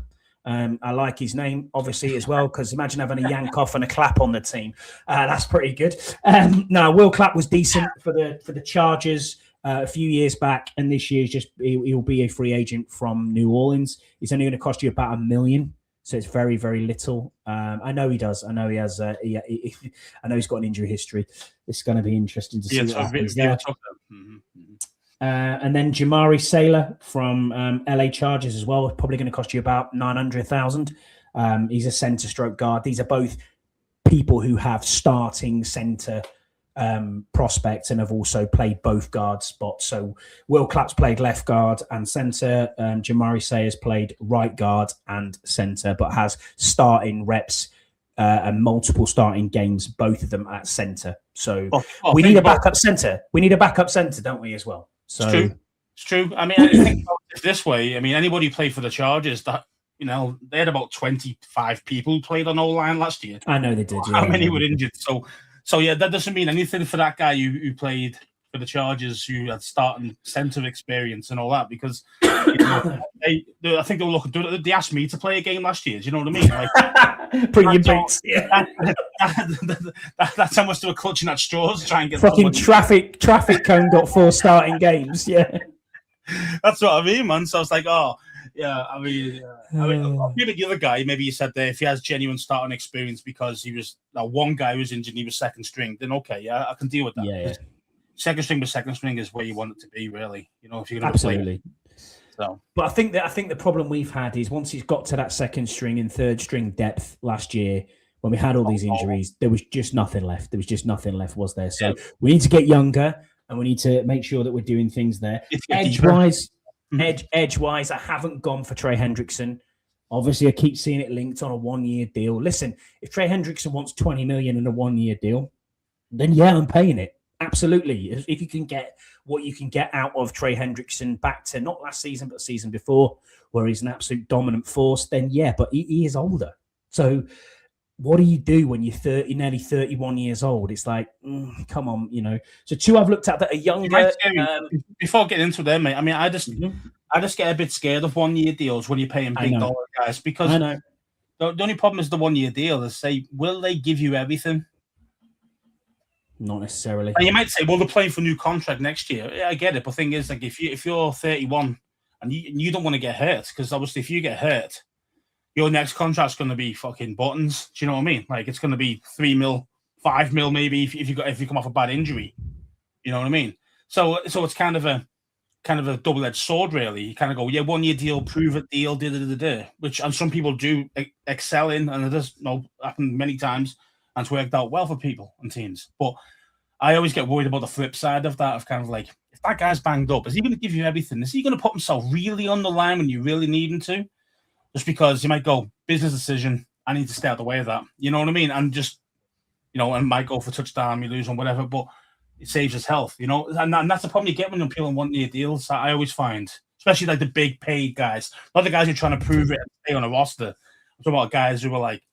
I like his name, obviously, as well, because imagine having a Yankoff and a Clapp on the team. That's pretty good. No, Will Clapp was decent for the Chargers a few years back, and this year he'll be a free agent from New Orleans. He's only going to cost you about $1 million, so it's very, very little. I know he does. I know he has. I know he's got an injury history. It's going to be interesting to see what happens there. And then Jamari Saylor from LA Chargers as well. Probably going to cost you about $900,000. He's a center stroke guard. These are both people who have starting center prospects and have also played both guard spots. So Will Clapp's played left guard and center. Jamari Sayers played right guard and center, but has starting reps and multiple starting games, both of them at center. So we need a backup center. We need a backup center, don't we, as well? So it's true. It's true. I mean, I think about it this way. I mean, anybody who played for the Chargers, that they had about 25 people who played on O-line last year. I know they did. How many were injured? So yeah, that doesn't mean anything for that guy who played for the Chargers, who had starting center experience and all that, because I think they were looking. They asked me to play a game last year. Do you know what I mean? Like, bring your boots. Yeah. That's how much they were clutching at straws to try and get fucking traffic cone got 4 starting games. Yeah, that's what I mean, man. So I was like, oh. Yeah, I mean, maybe the other guy, maybe you said that if he has genuine starting experience because he was one guy who was injured and he was second string, then okay, yeah, I can deal with that. Yeah. Second string is where you want it to be, really. If you're going to absolutely. Play. So, but I think the problem we've had is once he's got to that second string and third string depth last year, when we had all these injuries, there was just nothing left. There was just nothing left, was there? So we need to get younger and we need to make sure that we're doing things there. Edge-wise, I haven't gone for Trey Hendrickson. Obviously, I keep seeing it linked on a 1-year deal. Listen, if Trey Hendrickson wants $20 million in a 1-year deal, then yeah, I'm paying it. Absolutely. If you can get what you can get out of Trey Hendrickson back to not last season, but season before, where he's an absolute dominant force, then yeah, but he is older. So what do you do when you're nearly 31 years old? It's like, come on, So 2 I've looked at that are younger. Before getting into them, mate, I mean, I just get a bit scared of 1-year deals when you're paying big dollar guys, because I know. The only problem is the 1-year deal is will they give you everything? Not necessarily. And you might say, well, they're playing for a new contract next year. Yeah, I get it. But the thing is, like, if you're 31 and you don't want to get hurt, because obviously if you get hurt, your next contract's going to be fucking buttons. Do you know what I mean? Like, it's going to be 3 mil, 5 mil, maybe if you come off a bad injury. You know what I mean? So it's kind of a double-edged sword, really. You kind of go, yeah, 1-year deal, prove it deal, which and some people do excel in, and it does happen many times, and it's worked out well for people and teams. But I always get worried about the flip side of that, of kind of like, if that guy's banged up, is he going to give you everything? Is he going to put himself really on the line when you really need him to? Just because you might go, business decision, I need to stay out of the way of that. You know what I mean? And just, and might go for touchdown, you lose on whatever, but it saves his health, and that's the problem you get when you're people on 1-year deals. I always find, especially like the big paid guys, not the guys who are trying to prove it and stay on a roster. I'm talking about guys who are like,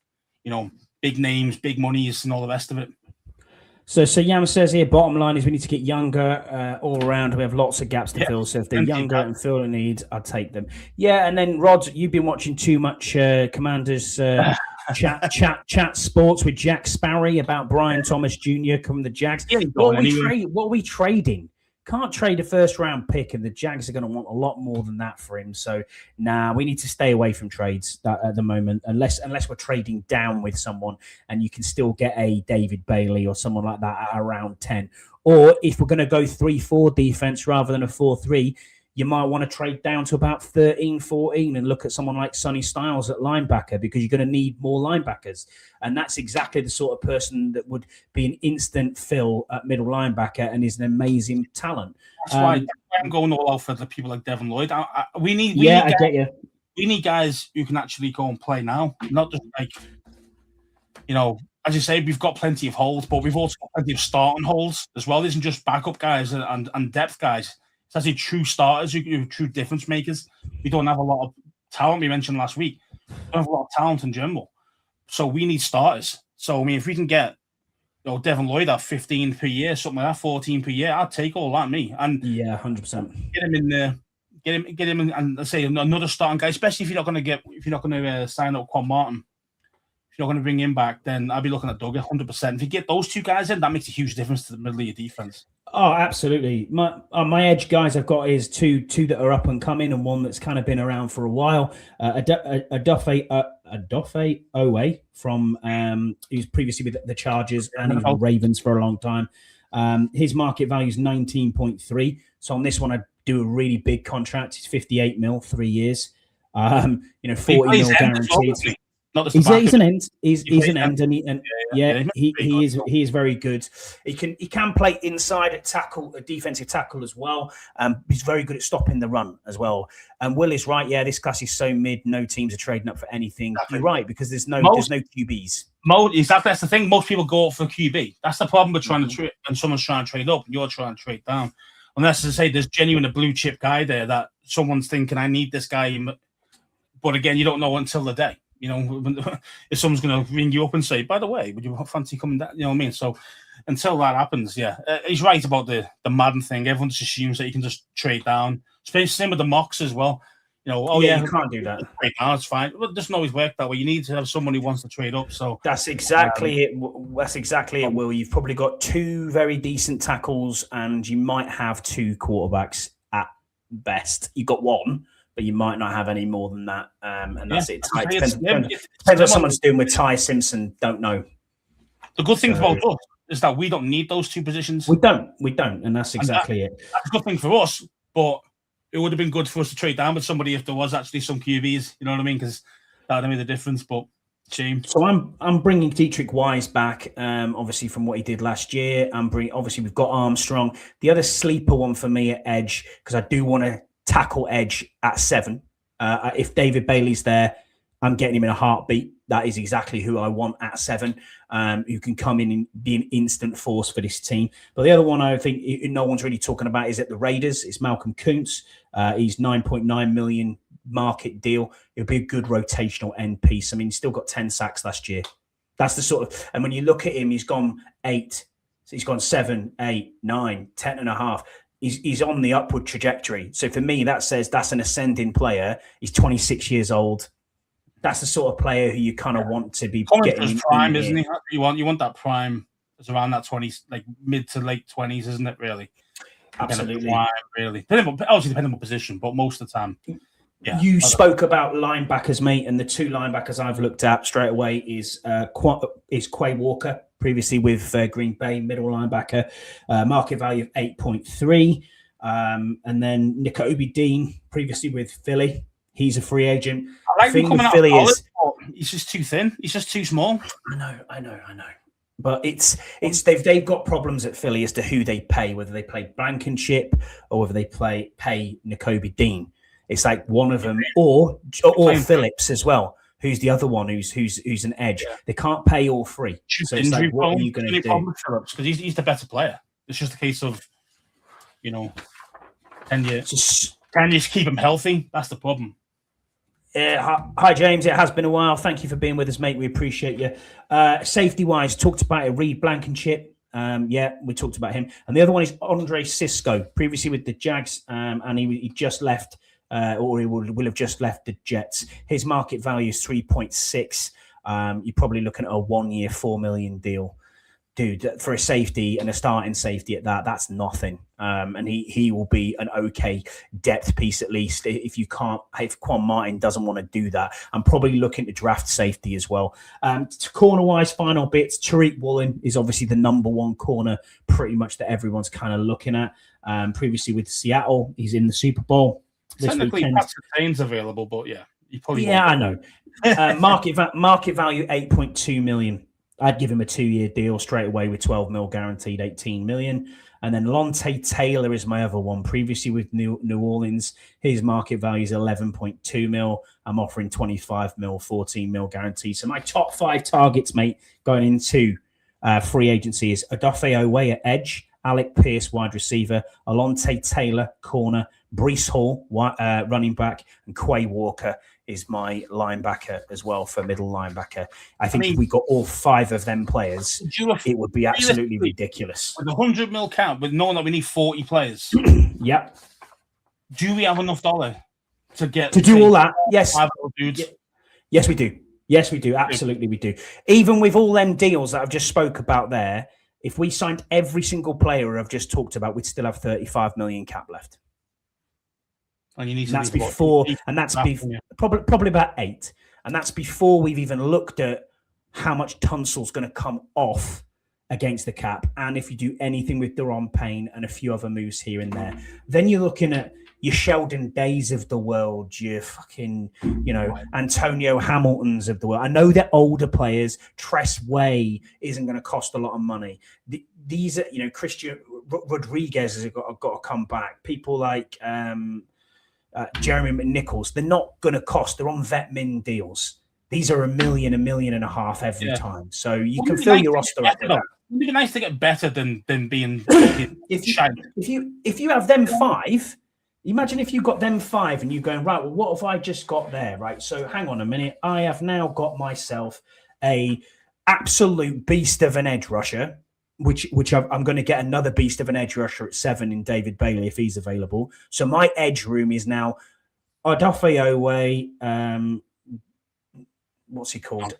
big names, big monies, and all the rest of it. So Yam says here, bottom line is we need to get younger all around. We have lots of gaps to fill. So if they're younger and fill the needs, I'd take them. Yeah, and then Rod, you've been watching too much Commanders chat sports with Jack Sparry about Brian Thomas Jr. coming the Jags. What are we trading? Can't trade a first-round pick, and the Jags are going to want a lot more than that for him. So, we need to stay away from trades at the moment, unless we're trading down with someone, and you can still get a David Bailey or someone like that at around 10. Or if we're going to go 3-4 defense rather than a 4-3, you might want to trade down to about 13, 14 and look at someone like Sonny Styles at linebacker, because you're going to need more linebackers. And that's exactly the sort of person that would be an instant fill at middle linebacker and is an amazing talent. That's why I'm going all out for the people like Devin Lloyd. We need guys who can actually go and play now, not just like, as you say, we've got plenty of holes, but we've also got plenty of starting holes as well. It isn't just backup guys and depth guys. It's actually true starters, who true difference makers. We don't have a lot of talent. We mentioned last week. We don't have a lot of talent in general. So we need starters. So, I mean, if we can get Devin Lloyd at 15 per year, something like that, 14 per year, I'd take all that, me. And 100%. Get him in there. Get him in, and let's say another starting guy, especially if you're not going to sign up Quan Martin. If you're not going to bring him back, then I'll be looking at Doug 100%. If you get those 2 guys in, that makes a huge difference to the middle of your defense. Oh, absolutely. My edge guys I've got is two that are up and coming, and one that's kind of been around for a while. Odafe Owe from who's previously with the Chargers and even the Ravens for a long time. His market value is 19.3. So on this one, I do a really big contract. It's 58 mil, 3 years. 40 mil guaranteed. He's an end. He's an end, he is very good. He can play inside at tackle, a defensive tackle as well. He's very good at stopping the run as well. And Will is right. Yeah, this class is so mid. No teams are trading up for anything. Exactly. You're right, because there's no QBs. Exactly, that's the thing. Most people go for QB. That's the problem with trying to trade. And someone's trying to trade up, and you're trying to trade down. Unless, as I say, there's genuine a blue chip guy there that someone's thinking, I need this guy. But again, you don't know until the day. If someone's going to ring you up and say, by the way, would you fancy coming down? You know what I mean? So until that happens, he's right about the Madden thing. Everyone just assumes that you can just trade down. Same with the mocks as well. You can't do that. Trade down, it's fine. But it doesn't always work that way. You need to have someone who wants to trade up. So that's exactly it. That's exactly it, Will. You've probably got 2 very decent tackles, and you might have 2 quarterbacks at best. You've got 1. But you might not have any more than that. And that's it. Depends what someone's doing with Ty Simpson. Don't know. The good thing about us is that we don't need those 2 positions. We don't. And that's exactly it. That's a good thing for us. But it would have been good for us to trade down with somebody if there was actually some QBs. You know what I mean? Because that would have made the difference. But shame. So I'm bringing Dietrich Wise back, obviously from what he did last year. Obviously, we've got Armstrong. The other sleeper one for me at edge, because I do want to tackle edge at 7. If David Bailey's there, I'm getting him in a heartbeat. That is exactly who I want at 7, who can come in and be an instant force for this team. But the other one I think no one's really talking about is at the Raiders. It's Malcolm Kuntz. He's 9.9 million market deal. It'll be a good rotational end piece. I mean, he's still got 10 sacks last year. That's the sort of, and when you look at him, he's gone 8. So he's gone 7, 8, 9, 10 and a half. He's on the upward trajectory. So for me, that says that's an ascending player. He's 26 years old. That's the sort of player who you kind of want to be getting prime, isn't he? You want that prime. It's around that 20s, like mid to late 20s, isn't it? Really, absolutely. Prime, really, obviously depending on position, but most of the time. Yeah. You spoke about linebackers, mate, and the 2 linebackers I've looked at straight away is Quay Walker, previously with Green Bay, middle linebacker, market value of 8.3. And then Nakobe Dean, previously with Philly. He's a free agent. I like him coming out of college, he's just too thin. He's just too small. I know. But they've got problems at Philly as to who they pay, whether they play Blankenship or whether they pay Nakobe Dean. It's like one of them, or Phillips as well, who's the other one who's an edge. Yeah. They can't pay all 3. So it's like, what are you going to do? Phillips, because he's the better player. It's just a case of, can you just keep him healthy? That's the problem. Hi, James. It has been a while. Thank you for being with us, mate. We appreciate you. Safety-wise, talked about it. Reed Blankenship. We talked about him. And the other one is Andre Cisco, previously with the Jags, and he just left. Or he will have just left the Jets. His market value is 3.6. You're probably looking at a 1-year, $4 million deal. Dude, for a safety and a starting safety at that's nothing. And he will be an okay depth piece at least. If Quan Martin doesn't want to do that, I'm probably looking to draft safety as well. Corner-wise, final bits, Tariq Woolen is obviously the number 1 corner pretty much that everyone's kind of looking at. Previously with Seattle, he's in the Super Bowl. Technically, Patrick Sane's available, but you probably I know. Market value 8.2 million. I'd give him a 2-year deal straight away with 12 mil guaranteed, 18 million. And then Lontae Taylor is my other one. Previously with New Orleans, his market value is 11.2 mil. I'm offering 25 mil, 14 mil guaranteed. So my top 5 targets, mate, going into free agency is Odafe Owe at edge, Alec Pierce, wide receiver, Alontae Taylor, corner, Breece Hall, running back, and Quay Walker is my linebacker as well for middle linebacker. I think if we got all 5 of them players, it would be absolutely ridiculous. With 100 mil cap, with knowing that we need 40 players. Yep. Do we have enough dollar to do all that? Yes. Dudes? Yes, we do. Yes, we do. Absolutely, we do. Even with all them deals that I've just spoke about there, if we signed every single player I've just talked about, we'd still have 35 million cap left. And you need that's before, and that's probably about 8, and that's before we've even looked at how much Tunsil's going to come off against the cap, and if you do anything with Daron Payne and a few other moves here and there, then you're looking at your Sheldon Days of the world, your fucking, Antonio Hamiltons of the world. I know they're older players. Tress Way isn't going to cost a lot of money. These are, Christian Rodriguez has got to come back. People like Jeremy McNichols, they're not going to cost. They're on vet min deals. These are $1 million, $1.5 million every time. So you can fill your roster up with that. It'd be nice to get better than being if you have them five. Imagine if you got them five and you're going, right, well, what have I just got there, right? So hang on a minute. I have now got myself a absolute beast of an edge rusher, which I'm going to get another beast of an edge rusher at 7 in David Bailey if he's available. So my edge room is now Odafe Owe, what's he called?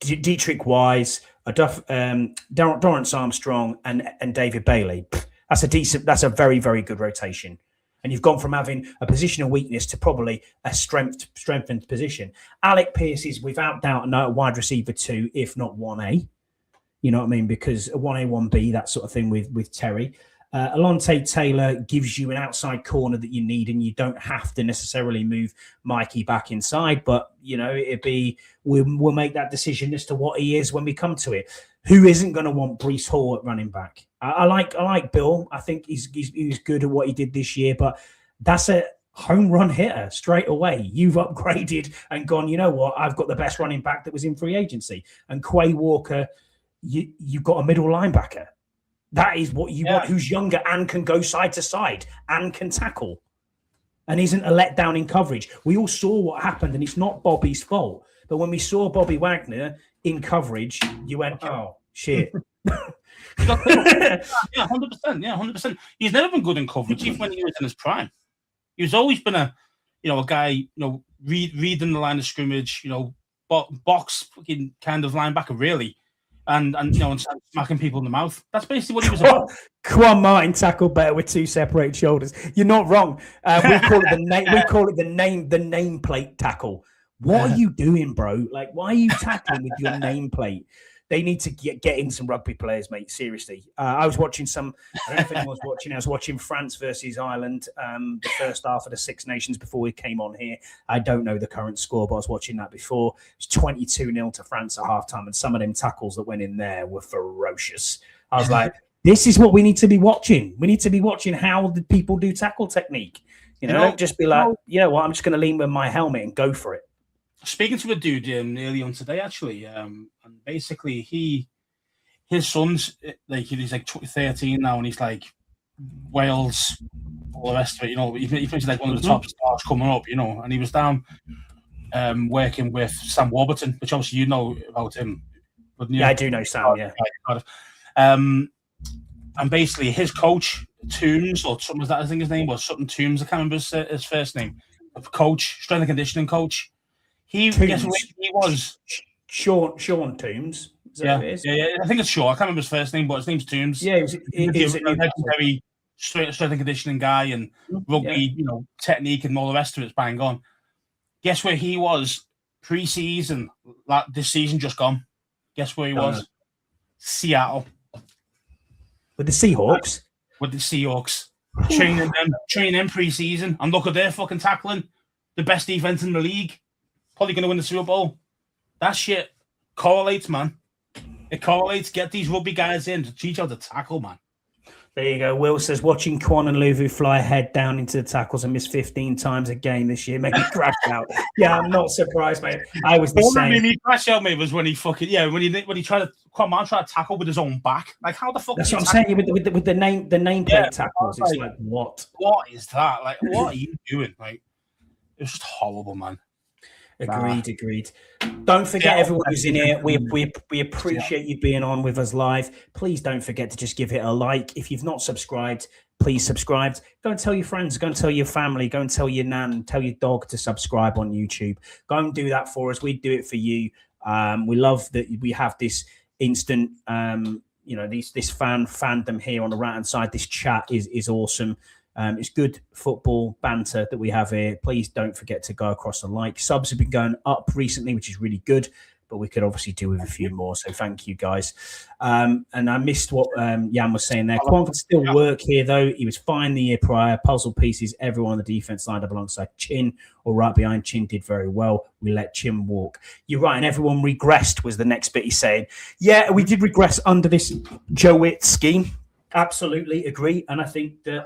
Dietrich Wise, Dorrance Armstrong, and David Bailey. That's a very, very good rotation. And you've gone from having a position of weakness to probably a strengthened position. Alec Pierce is without doubt a wide receiver 2, if not 1A. You know what I mean? Because a 1A, 1B, that sort of thing with Terry. Alontae Taylor gives you an outside corner that you need, and you don't have to necessarily move Mikey back inside. But, we'll make that decision as to what he is when we come to it. Who isn't going to want Breece Hall at running back? I like Bill. I think he's good at what he did this year, but that's a home run hitter straight away. You've upgraded and gone, you know what? I've got the best running back that was in free agency. And Quay Walker, you've got a middle linebacker. That is what you want, who's younger and can go side to side and can tackle and isn't a letdown in coverage. We all saw what happened, and it's not Bobby's fault. But when we saw Bobby Wagner in coverage, you went, oh, shit. Yeah, 100%. Yeah, 100%. He's never been good in coverage, even when he was in his prime. He's always been a guy, reading the line of scrimmage, box fucking kind of linebacker, really. And smacking people in the mouth. That's basically what he was about. Quan Martin tackled better with 2 separated shoulders. You're not wrong. We call it the nameplate tackle. What are you doing, bro? Like, why are you tackling with your nameplate? They need to get in some rugby players, mate. Seriously. I was watching I don't know if anyone was watching. I was watching France versus Ireland, the first half of the Six Nations before we came on here. I don't know the current score, but I was watching that before. It was 22-0 to France at halftime, and some of them tackles that went in there were ferocious. I was like, this is what we need to be watching. We need to be watching how the people do tackle technique. Don't just be like, you know what, I'm just going to lean with my helmet and go for it. Speaking to a dude early on today, actually, and basically his son's he's like 13 now, and he's like Wales, all the rest of it. He thinks like one of the top stars coming up, and he was down working with Sam Warburton, which obviously you know about him. Yeah, I do know Sam. Yeah, and basically his coach Toombs, or something, was that I think his name was something Toombs. I can't remember his first name. Coach, strength and conditioning coach. Guess who he was? Sean Toombs. Yeah. I think it's Sean. I can't remember his first name, but his name's Toombs. Yeah, he's a very strength and conditioning guy, and rugby, technique and all the rest of it's bang on. Guess where he was pre-season? This season just gone. Guess where he was? Seattle. With the Seahawks? With the Seahawks. Training them pre-season. And look at their fucking tackling. The best defense in the league. Probably going to win the Super Bowl. That shit correlates, man. It correlates. Get these rugby guys in to teach how to tackle, man. There you go. Will says, watching Quan and Luvu fly head down into the tackles and miss 15 times a game this year made me crash out. Yeah, I'm not surprised, mate. I was the same. What made me crash out, mate, was when he when he tried to Quan Martin tried to tackle with his own back. Like, how the fuck? That's what I'm saying. With the nameplate tackles, it's like what? What is that? Like, what are you doing? Like, it's just horrible, man. Agreed. Don't forget, everyone who's in here, we appreciate you being on with us live. Please don't forget to just give it a like. If you've not subscribed, please subscribe. Go and tell your friends, go and tell your family, go and tell your nan, tell your dog to subscribe on YouTube. Go and do that for us. We do it for you. We love that we have this instant, this fandom here on the right-hand side. This chat is awesome. It's good football banter that we have here. Please don't forget to go across and like. Subs have been going up recently, which is really good. but we could obviously do with a few more. So thank you, guys. And I missed what Jan was saying there. Kwon could still work here, though. He was fine the year prior. Puzzle pieces, everyone on the defense lined up alongside Chin or right behind Chin did very well. We let Chin walk. You're right, and everyone regressed was the next bit he's saying. Yeah, we did regress under this Joe Witt scheme. Absolutely agree. And I think that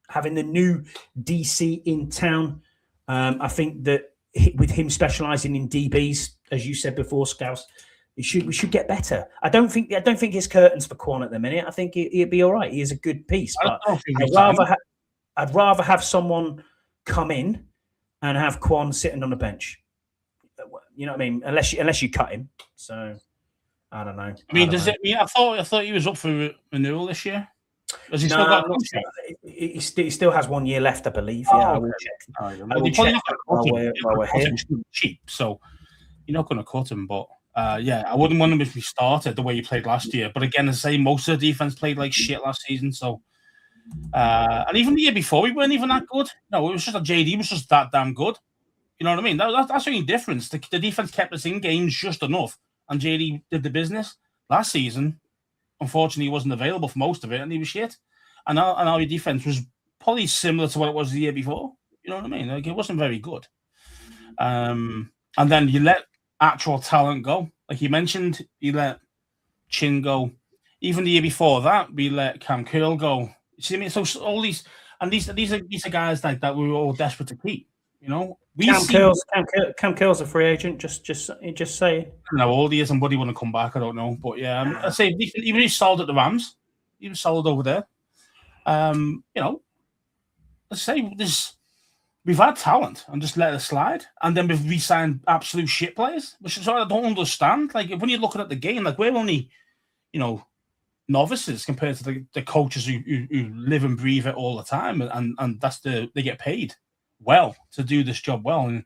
having the new DC in town, I think that with him specialising in DBs, as you said before, Scouse, we should get better. I don't think his curtains for Kwon at the minute. I think he'd be all right. He is a good piece, but I'd rather have someone come in and have Kwon sitting on the bench. You know what I mean? Unless you cut him. So I don't know. I mean, does it mean I thought he was up for renewal this year? Has he still got he still has 1 year left, I believe. Yeah, I will check. I will check while we're here. Cheap, so you're not going to cut him. But yeah, I wouldn't want him if he started the way he played last year. But again, as I say, most of the defense played like shit last season. So and even the year before, we weren't even that good. No, it was just that JD was just that damn good. You know what I mean? That's the only difference. The defense kept us in games just enough, and JD did the business. Last season, unfortunately, he wasn't available for most of it, and he was shit. And our defense was probably similar to what it was the year before. You know what I mean? Like, it wasn't very good. And then you let actual talent go. Like you mentioned, you let Chin go. Even the year before that, we let Cam Curl go. You see what I mean? So all these are guys like that we were all desperate to keep. You know, Cam Curl's a free agent. Just say. I don't know how old he is and would he want to come back? I don't know, but yeah, I'd say even if he's solid at the Rams, he was solid over there. You know, let's say we've had talent and just let it slide, and then we've re-signed absolute shit players, which is what I don't understand. Like when you're looking at the game, like we're only, you know, novices compared to the coaches who live and breathe it all the time, and they get paid well to do this job well, and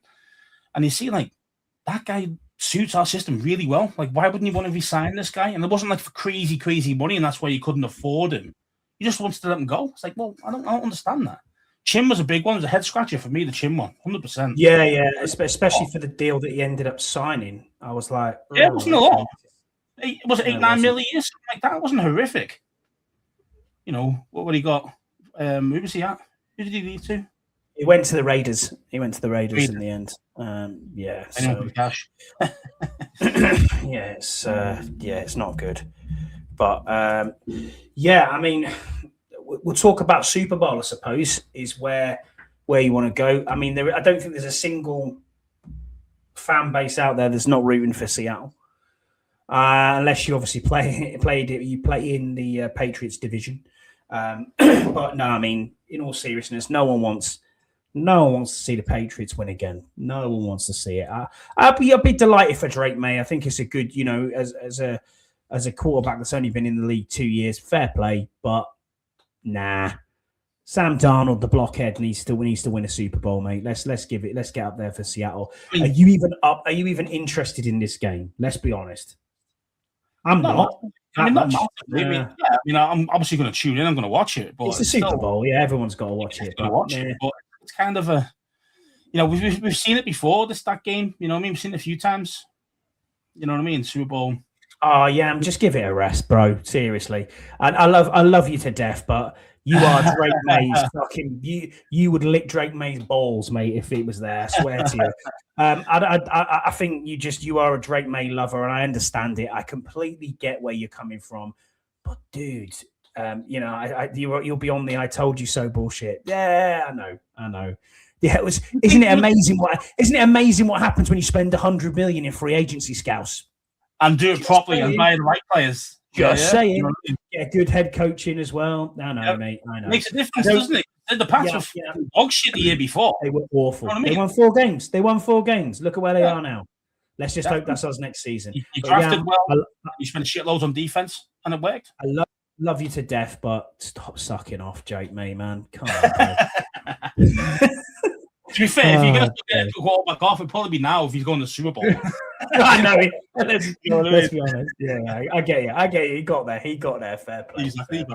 you see like that guy suits our system really well. Like why wouldn't you want to re-sign this guy? And it wasn't like for crazy money, and that's why you couldn't afford him. You just wanted to let him go. It's like, well, I don't understand that. Chin was a big one. It was a head scratcher for me, the Chin one, 100%. Yeah, especially for the deal that he ended up signing. I was like, yeah, it wasn't a lot. Was it 8-9 million years? Something like that. It wasn't horrific. You know, what he got? Who was he at? Who did he lead to? He went to the Raiders. In the end. Yeah. So, cash. it's not good. But yeah, I mean, we'll talk about Super Bowl. I suppose is where you want to go. I mean, I don't think there's a single fan base out there that's not rooting for Seattle, unless you obviously play in the Patriots division. But no, I mean, in all seriousness, no one wants to see the Patriots win again. No one wants to see it. I'll be delighted for Drake May. I think it's a good, you know, as a quarterback that's only been in the league 2 years, fair play. But nah, Sam Darnold, the blockhead, needs to win a Super Bowl, mate. Let's get up there for Seattle. Are you even interested in this game? Let's be honest. I'm not. I mean, I'm obviously going to tune in. I'm going to watch it. But it's the Super Bowl. Yeah, everyone's got to watch it. But it's kind of a, you know, we've seen it before. That game. You know what I mean? We've seen it a few times. You know what I mean? Super Bowl. Oh yeah, just give it a rest, bro. Seriously, and I love you to death, but you are Drake May's fucking. You would lick Drake May's balls, mate, if it was there. I swear to you. I think you are a Drake May lover, and I understand it. I completely get where you're coming from, but dude, you know, you'll be on the "I told you so" bullshit. Yeah, I know. Yeah, Isn't it amazing what happens when you spend 100 million in free agency, Scouse? And do it properly and buy the right players. Just saying. Get a good head coach in as well. I know, mate. I know. Makes a difference, doesn't it? The Pats were dog shit the year before. They were awful. You know They won 4 games. Look at where they are now. Let's just hope that's us next season. You drafted well. You spent shitloads on defense, and it worked. I love you to death, but stop sucking off, Jake May, man. Come on. To be fair, if you're going to get a quarterback off, it'd probably be now if he's going to the Super Bowl. I know. Let's be honest. Yeah, I get you. He got there. Fair play. Exactly.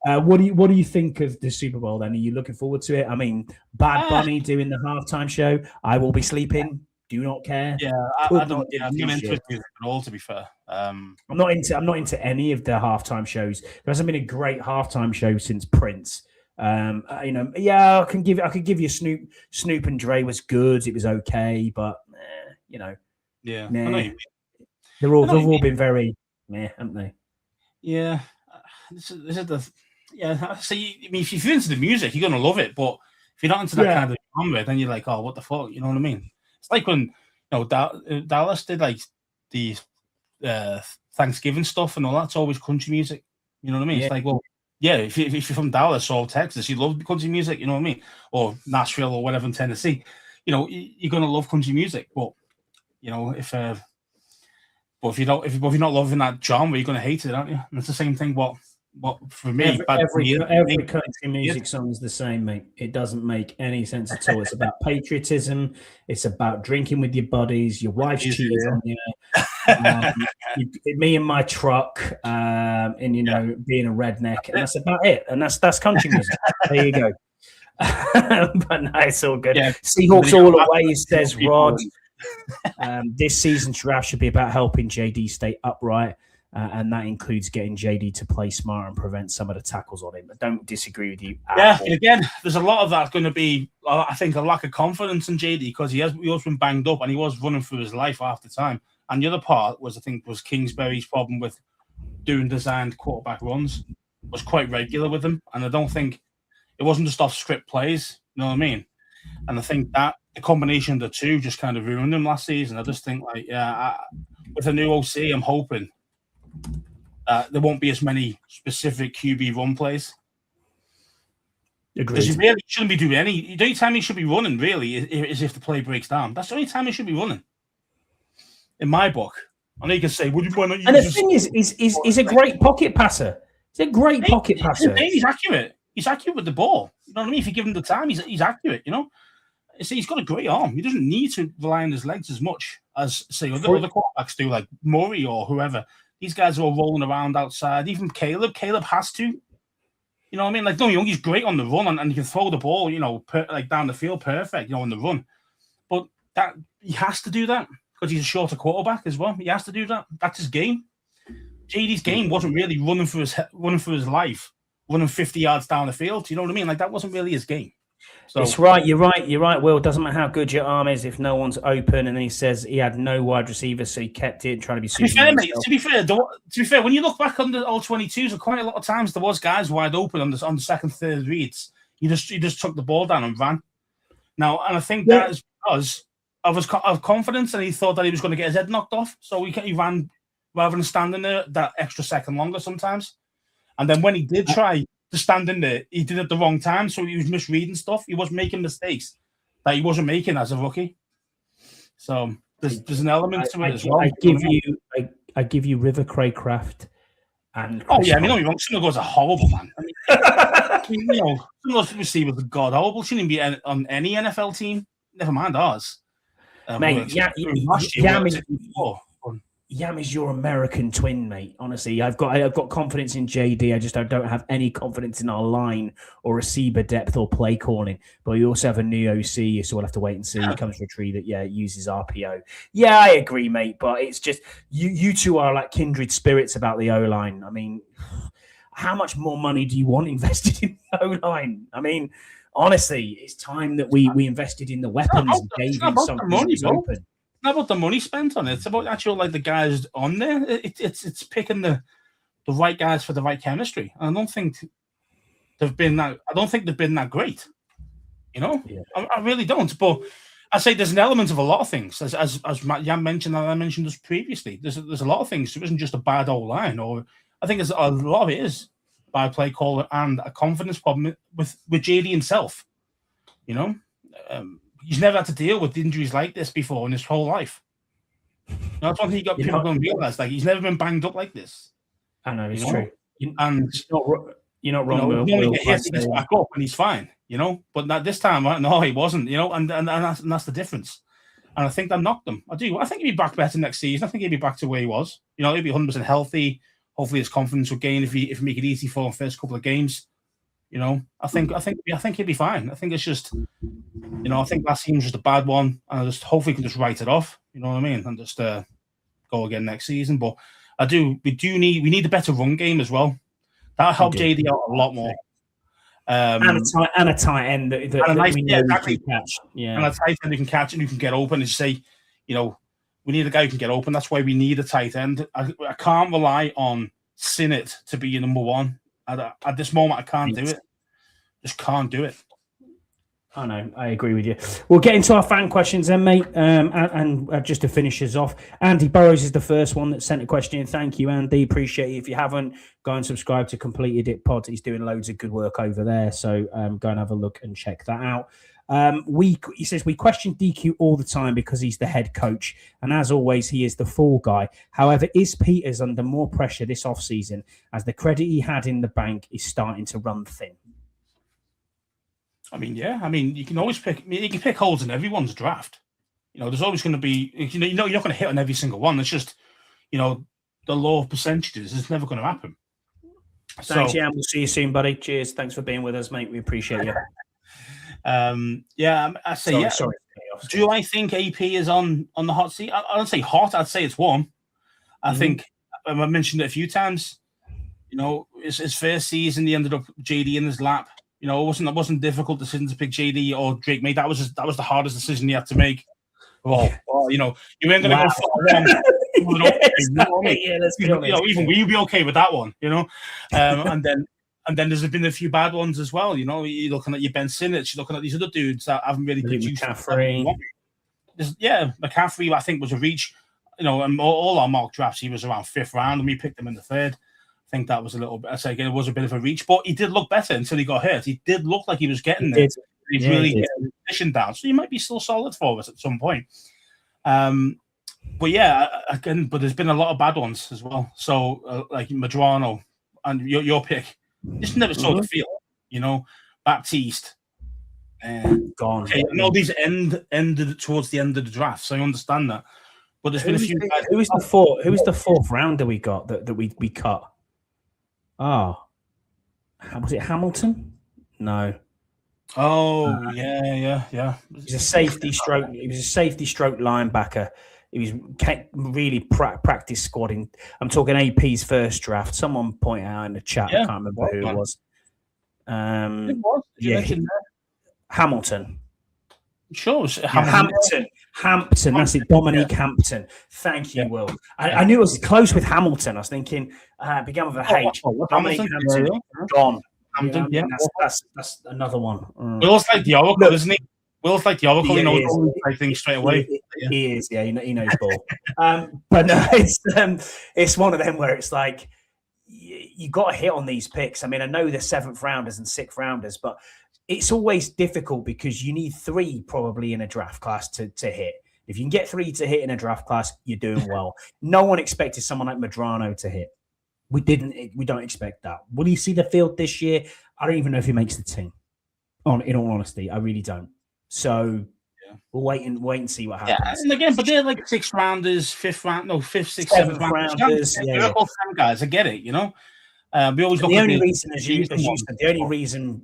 What do you think of the Super Bowl then? Are you looking forward to it? I mean, Bad Bunny doing the halftime show. I will be sleeping. do not care. Yeah, Could I don't. not Yeah, I'm give not two into shits. music at all. To be fair, I'm not into any of the halftime shows. There hasn't been a great halftime show since Prince. Yeah, I could give you Snoop and Dre was good. It was okay, but yeah, I know nah. you mean. They've all been very meh, haven't they? Yeah, this is the yeah. So I mean, if you're into the music, you're gonna love it. But if you're not into that kind of genre, then you're like, oh, what the fuck? You know what I mean? It's like when Dallas did like the Thanksgiving stuff and all that. It's always country music. You know what I mean? Yeah. It's like, well, yeah, if you're from Dallas or Texas, you love country music. You know what I mean? Or Nashville or whatever in Tennessee. You're gonna love country music. But if you're not loving that genre, you're gonna hate it, aren't you? And it's the same thing. What for me? Every country music song is the same, mate. It doesn't make any sense at all. It's about patriotism. It's about drinking with your buddies. Your wife's cheating on you. Me and my truck, and being a redneck, and that's about it. And that's country music. There you go. But no, it's all good. Yeah. Seahawks all the way, says Rod. This season's draft should be about helping JD stay upright, and that includes getting JD to play smart and prevent some of the tackles on him. I don't disagree with you. Again, there's a lot of that going to be, I think, a lack of confidence in JD because he has been banged up and he was running for his life half the time. And the other part was, I think, was Kingsbury's problem with doing designed quarterback runs was quite regular with him, and I don't think it wasn't just off script plays. You know what I mean? And I think that the combination of the two just kind of ruined him last season. I just think, with a new OC, I'm hoping there won't be as many specific QB run plays. Because he really shouldn't be doing any. The only time he should be running, really, is if the play breaks down. That's the only time he should be running, in my book. I know you can say, "Would you want to?" And the thing is, he's a great pocket passer. He's a great pocket passer. He's accurate. He's accurate with the ball. You know what I mean? If you give him the time, he's accurate. You know. See, he's got a great arm. He doesn't need to rely on his legs as much as, say, other quarterbacks do, like Murray or whoever. These guys are all rolling around outside. Even Caleb has to. You know what I mean? Like, no, he's great on the run, and he can throw the ball, down the field perfect, on the run. But that he has to do that because he's a shorter quarterback as well. He has to do that. That's his game. JD's game wasn't really running for his life, running 50 yards down the field. You know what I mean? Like, that wasn't really his game. So, it's right. You're right, Will. It doesn't matter how good your arm is if no one's open. And then he says he had no wide receivers, so he kept it trying to be super. To be fair, when you look back on the all 22s, quite a lot of times there was guys wide open on the second, third reads. He just took the ball down and ran. Now, and I think that is because of confidence, and he thought that he was going to get his head knocked off, so he ran rather than standing there that extra second longer sometimes. And then when he did try to stand in there, he did it at the wrong time, so he was misreading stuff. He was making mistakes that he wasn't making as a rookie. So there's an element to it as well. I give you River Craycraft and Chris I mean, don't be wrong. Some of those are horrible, man. I mean, some of those receivers are god horrible. Shouldn't be on any NFL team. Never mind ours. Mate, Yam is your American twin, mate. Honestly, I've got confidence in JD. I just don't have any confidence in our line or receiver depth or play calling. But you also have a new OC, so we'll have to wait and see. He comes for a tree that uses RPO. Yeah, I agree, mate. But it's just you two are like kindred spirits about the O line. I mean, how much more money do you want invested in the O line? I mean, honestly, it's time that we invested in the weapons and gave him something that's open. It's not about the money spent on it. It's about actual the guys on there. It's picking the right guys for the right chemistry. And I don't think they've been that great. I really don't. But I say there's an element of a lot of things, as Matt Yam mentioned, and I mentioned this previously. There's a lot of things. It isn't just a bad old line, or I think there's a lot of it is by play caller and a confidence problem with JD himself. He's never had to deal with injuries like this before in his whole life. That's one thing he got people going to realize. Like, he's never been banged up like this. I know, it's true. And you're not wrong. He gets back up and he's fine, But this time, no, he wasn't, and that's the difference. And I think that knocked him. I do. I think he'll be back better next season. I think he'll be back to where he was. He'll be 100% healthy. Hopefully his confidence will gain if he make it easy for him first couple of games. You know, I think he'll be fine. I think it's just, I think last season's just a bad one, and I just hopefully can just write it off. You know what I mean? And just go again next season. But we need a better run game as well. That'll help JD out a lot more. And a tight end that we know we can catch. Yeah, and a tight end who can catch and who can get open. And say, we need a guy who can get open. That's why we need a tight end. I can't rely on Sinnott to be your number one. At this moment, I can't do it. Just can't do it. I know. I agree with you. We'll get into our fan questions then, mate. And just to finish us off, Andy Burrows is the first one that sent a question in. Thank you, Andy. Appreciate it. If you haven't, go and subscribe to Completed It Pod. He's doing loads of good work over there. So go and have a look and check that out. He says, we question DQ all the time because he's the head coach. And as always, he is the fall guy. However, is Peters under more pressure this offseason as the credit he had in the bank is starting to run thin? I mean, yeah. I mean, you can always pick holes in everyone's draft. There's always going to be, you're not going to hit on every single one. It's just, the law of percentages is never going to happen. Thanks, Jan. We'll see you soon, buddy. Cheers. Thanks for being with us, mate. We appreciate you. I say, Sorry. Do I think AP is on the hot seat? I don't say hot. I'd say it's warm. I think I mentioned it a few times. His first season, he ended up JD in his lap. It wasn't difficult decision to pick JD or Drake mate. That was the hardest decision he had to make. Well, you ain't gonna go for even we'd be okay with that one, and then there's been a few bad ones as well. You're looking at your Ben Sinnott, you're looking at these other dudes that haven't really produced. McCaffrey. McCaffrey, I think, was a reach. And all our mock drafts, he was around 5th round, and we picked him in the 3rd. I think that was a little bit. I say again, it was a bit of a reach, but he did look better until he got hurt. He did look like he was getting there. He's really getting the position down, so he might be still solid for us at some point. But there's been a lot of bad ones as well. So like Madrano and your pick, just never saw the field. Baptiste, gone. Okay, I know these ended towards the end of the draft, so I understand that. But there's been a few guys. Who was the fourth rounder we got that we cut? Oh, was it Hamilton? No. Oh, yeah. He's a safety stroke. He was a safety stroke linebacker. He was really practice squadding. I'm talking AP's first draft. Someone point out in the chat. I can't remember who it was. Hamilton. Sure, it was Hampton. That's it. Dominique Hampton. Thank you, Will. I knew it was close with Hamilton. I was thinking began with a H. Dominique Hampton. Gone. Hampton. Yeah, that's another one. Will's like the oracle, isn't he? Will's like the oracle. He knows I think straight away. He is. Yeah, he knows ball. But no, it's one of them where it's like you got to hit on these picks. I mean, I know they're 7th rounders and 6th rounders, but it's always difficult because you need 3 probably in a draft class to hit. If you can get 3 to hit in a draft class, you're doing well. No one expected someone like Madrano to hit. We don't expect that. Will he see the field this year? I don't even know if he makes the team. In all honesty, I really don't. So we'll wait and see what happens. Yeah, and again, but they're like 6th rounders, 5th round, 6th, 7th rounders. They're all some guys. I get it. We always the only reason, as you said, the only reason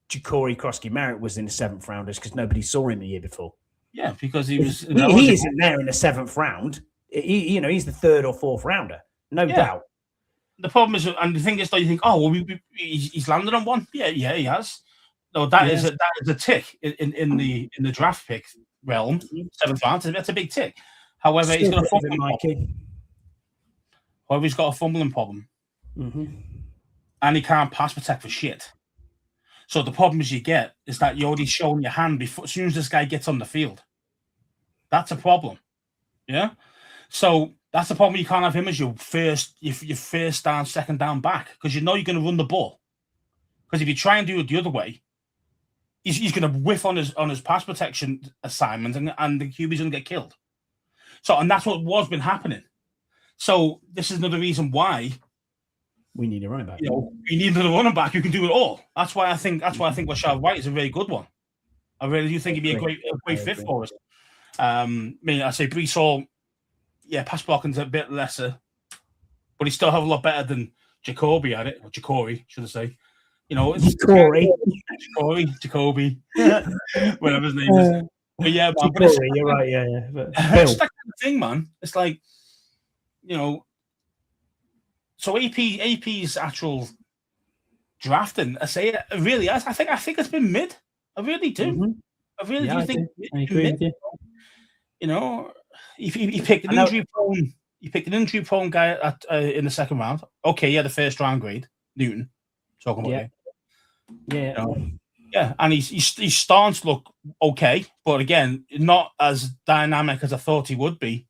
Ja'Cory Krosky-Merritt was in the 7th rounders because nobody saw him the year before. Yeah, because he was. He isn't there in the 7th round. He's the 3rd or 4th rounder, no doubt. The problem is, and the thing is, that you think, oh, well, he's landed on one. Yeah, he has. No, that is a tick in the draft pick realm. 7th round, that's a big tick. However, he's got a fumbling problem. He's got a fumbling problem, and he can't pass protect for shit. So the problems you get is that you're already showing your hand before as soon as this guy gets on the field. That's a problem. Yeah. So that's the problem. You can't have him as your first down, 2nd down back because you're going to run the ball. Because if you try and do it the other way, he's going to whiff on his pass protection assignment and the QB's going to get killed. So, and that's what been happening. So this is another reason why we need a running back. We need another running back who can do it all. That's why I think Rachaad White is a very good one. I really do think he'd be a great fit for us. I say Breece Hall, pass blocking's a bit lesser, but he still have a lot better than Jacoby at it, or Ja'Cory, should I say. You know, it's Jacoby, whatever his name is. But yeah, man, you're right. Yeah. But it's that kind of thing, man. It's like, you know, so AP's actual drafting, I say it really. I think it's been mid. I really do. Mm-hmm. I really do think. I agree with you. You know, if he picked an injury prone, guy at in the second round. Okay, yeah, the first round grade, Newton. Talking about it. Yeah. You know? Yeah, and he's starting to look okay, but again, not as dynamic as I thought he would be.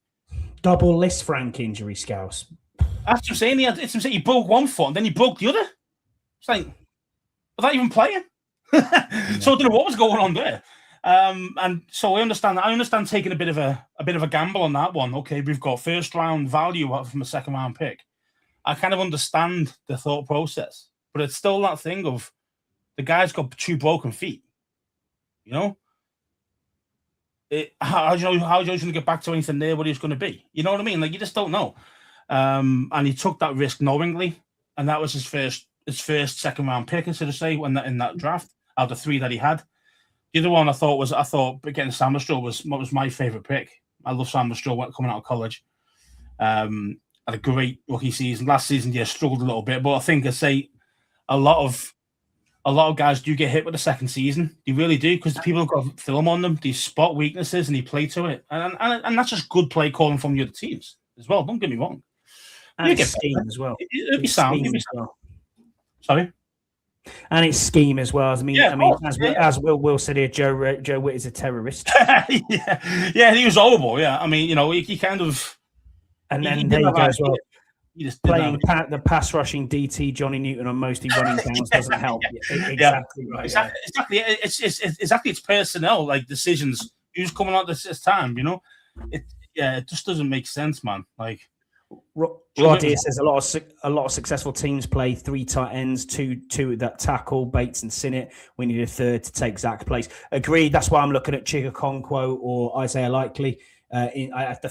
Double list Frank injury, Scouse. That's what I'm saying. He broke one foot and then he broke the other. It's like, without even playing. So I don't know what was going on there. And so I understand taking a bit of a gamble on that one. Okay, we've got first round value from a second round pick. I kind of understand the thought process, but it's still that thing of the guy's got 2 broken feet. You know, how's Joe's going to get back to anything there? What he's going to be? You know what I mean? Like, you just don't know. And he took that risk knowingly, and that was his first second round pick, so to say, in that draft out of 3 that he had. The other one I thought getting Sam Stroll was my favorite pick. I love Sam Stroll coming out of college. Had a great rookie season. Last season, yeah, struggled a little bit, but I think a lot of guys do get hit with the second season. They really do, because people have got film on them. They spot weaknesses and they play to it, and that's just good play calling from the other teams as well. Don't get me wrong. And it's scheme as well. It'll be sound. Sorry. And it's scheme as well. As Will said here, Joe Witt is a terrorist. yeah, he was horrible. Yeah, I mean, you know, he kind of. And then there you go as well. Playing the pass rushing DT Johnny Newton on mostly running downs doesn't help. Exactly right. Exactly. It's personnel, like decisions. Who's coming out this time? You know, it just doesn't make sense, man. Like. Rod here says a lot of successful teams play 3 tight ends, two that tackle, Bates and Sinnott. We need a third to take Zach's place. Agreed. That's why I'm looking at Chigakonkwo or Isaiah Likely. I think I don't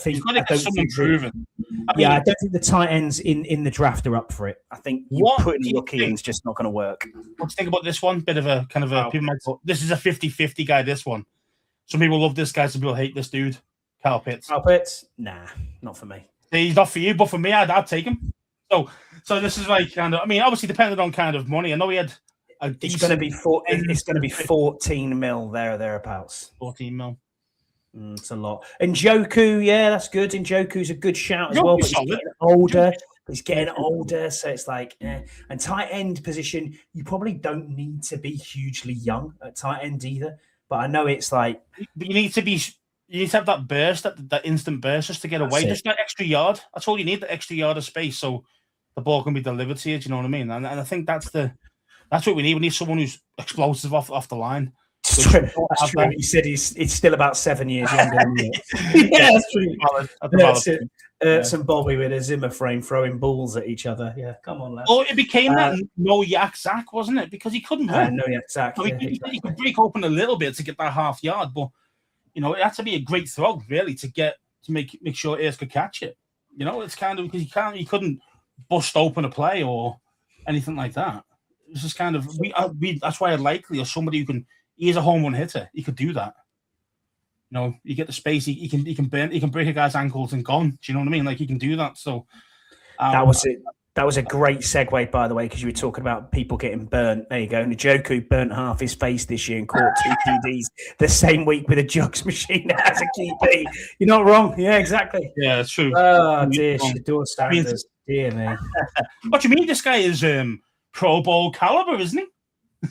think the tight ends in the draft are up for it. I think putting rookie in is just not going to work. What do you think about this one? Bit of a kind of a people might go, this is a 50-50 guy. This one, some people love this guy, some people hate this dude. Kyle Pitts. Nah, not for me. He's not for you, but for me, I'd take him. So this is like kind of. I mean, obviously depending on kind of money. I know he had. It's going to be 14 mil thereabouts. 14 mil. It's a lot. And Njoku, yeah, that's good. And Njoku's a good shout as well. But he's getting older. So it's like, and tight end position, you probably don't need to be hugely young at tight end either. But I know it's like, but you need to have that burst, that instant burst, just to get away. Just that extra yard. That's all you need, the extra yard of space, so the ball can be delivered to you. Do you know what I mean? And I think that's what we need. We need someone who's explosive off the line. That's true. He said it's still about 7 years younger than me. Yeah, that's true. Some Bobby with a Zimmer frame throwing balls at each other. Yeah, come on, lads. Oh, it became that no yak Zach, wasn't it? Because he couldn't run. No yak Zach. I mean, he could break open a little bit to get that half yard, but you know, it had to be a great throw really to make sure Ayers could catch it. You know, it's kind of because he couldn't bust open a play or anything like that. It's just kind of that's why I'd Likely or somebody who can. He is a home run hitter. He could do that. You know, you get the space. He can break a guy's ankles and gone. Do you know what I mean? Like he can do that. So that was it. That was a great segue, by the way, because you were talking about people getting burnt. There you go. Njoku burnt half his face this year and caught 2 TDs the same week with a jugs machine as a QB. You're not wrong. Yeah, exactly. Yeah, it's true. Oh, dear. Shedeur Sanders. Dear me. What do you mean? This guy is Pro Bowl caliber, isn't he?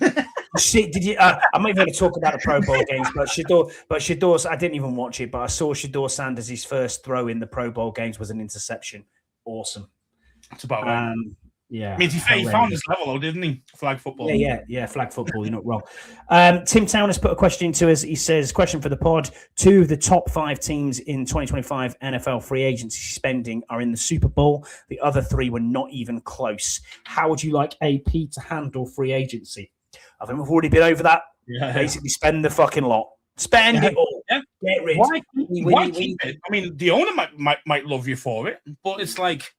Did you? I'm not even going to talk about the Pro Bowl games, but Shedeur. I didn't even watch it, but I saw Shedeur Sanders' first throw in the Pro Bowl games was an interception. Awesome. It's about right. Yeah. I mean, he found his level, though, didn't he? Flag football. Yeah. Flag football. You're not wrong. Tim Town has put a question to us. He says, question for the pod. 2 of the top 5 teams in 2025 NFL free agency spending are in the Super Bowl. The other 3 were not even close. How would you like AP to handle free agency? I think we've already been over that. Yeah. Basically, spend the fucking lot. Spend it all. Yeah. Get rid. Why keep it? I mean, the owner might love you for it, but it's like,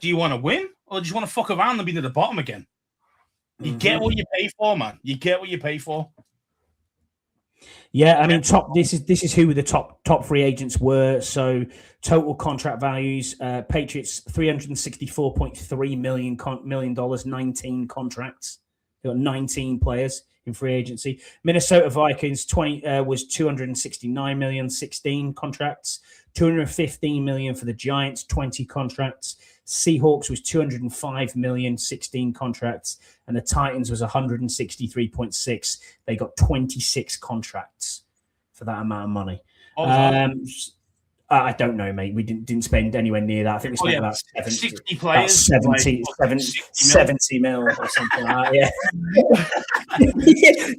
do you want to win or do you want to fuck around and be near the bottom again? You get what you pay for, man. You get what you pay for. Yeah, I mean, this is who the top free agents were. So total contract values: Patriots $364.3 million, 19 contracts. They got 19 players in free agency. Minnesota Vikings was 269 million, 16 contracts. 215 million for the Giants, 20 contracts. Seahawks was 205 million, 16 contracts, and the Titans was 163.6. They got 26 contracts for that amount of money. I don't know, mate. We didn't spend anywhere near that. I think we spent about 60 players, 70 mil or something like that. Yeah.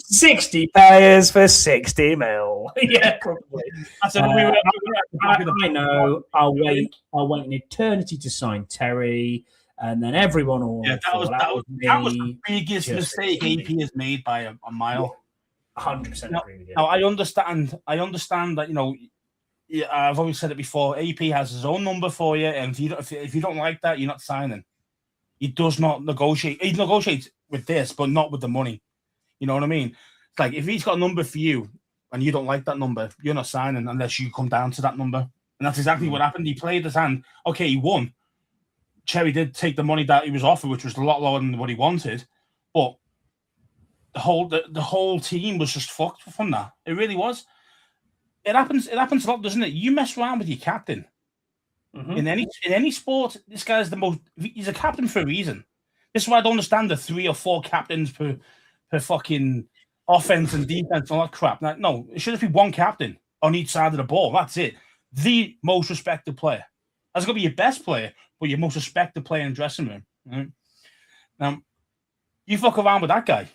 60 players for 60 mil. Yeah, probably. I know. I'll wait an eternity to sign Terry, and then everyone will. Yeah, that was the biggest mistake AP has made by a mile. 100% agree with you. Now I understand that Yeah, I've always said it before. AP has his own number for you, and if you don't like that, you're not signing. He does not negotiate. He negotiates with this, but not with the money. You know what I mean? It's like if he's got a number for you, and you don't like that number, you're not signing unless you come down to that number. And that's exactly what happened. He played his hand. Okay, he won. Cherry did take the money that he was offered, which was a lot lower than what he wanted, but the whole team was just fucked from that. It really was. It happens a lot, doesn't it? You mess around with your captain. In any sport, this guy's he's a captain for a reason. This is why I don't understand the 3 or 4 captains per fucking offense and defense and all that crap. No, it should just be one captain on each side of the ball. That's it. The most respected player. That's going to be your best player, but your most respected player in the dressing room. Right? Now, you fuck around with that guy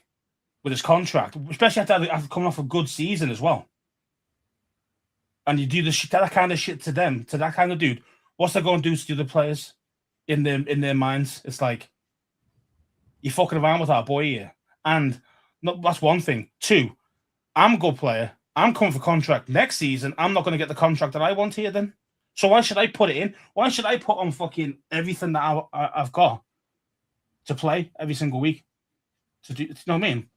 with his contract, especially after coming off a good season as well. And you do that kind of shit to them, to that kind of dude, what's that going to do to the other players in their minds? It's like, you're fucking around with our boy here. And that's one thing. 2, I'm a good player. I'm coming for contract next season. I'm not going to get the contract that I want here then. So why should I put it in? Why should I put on fucking everything that I've got to play every single week? To do, you know what I mean?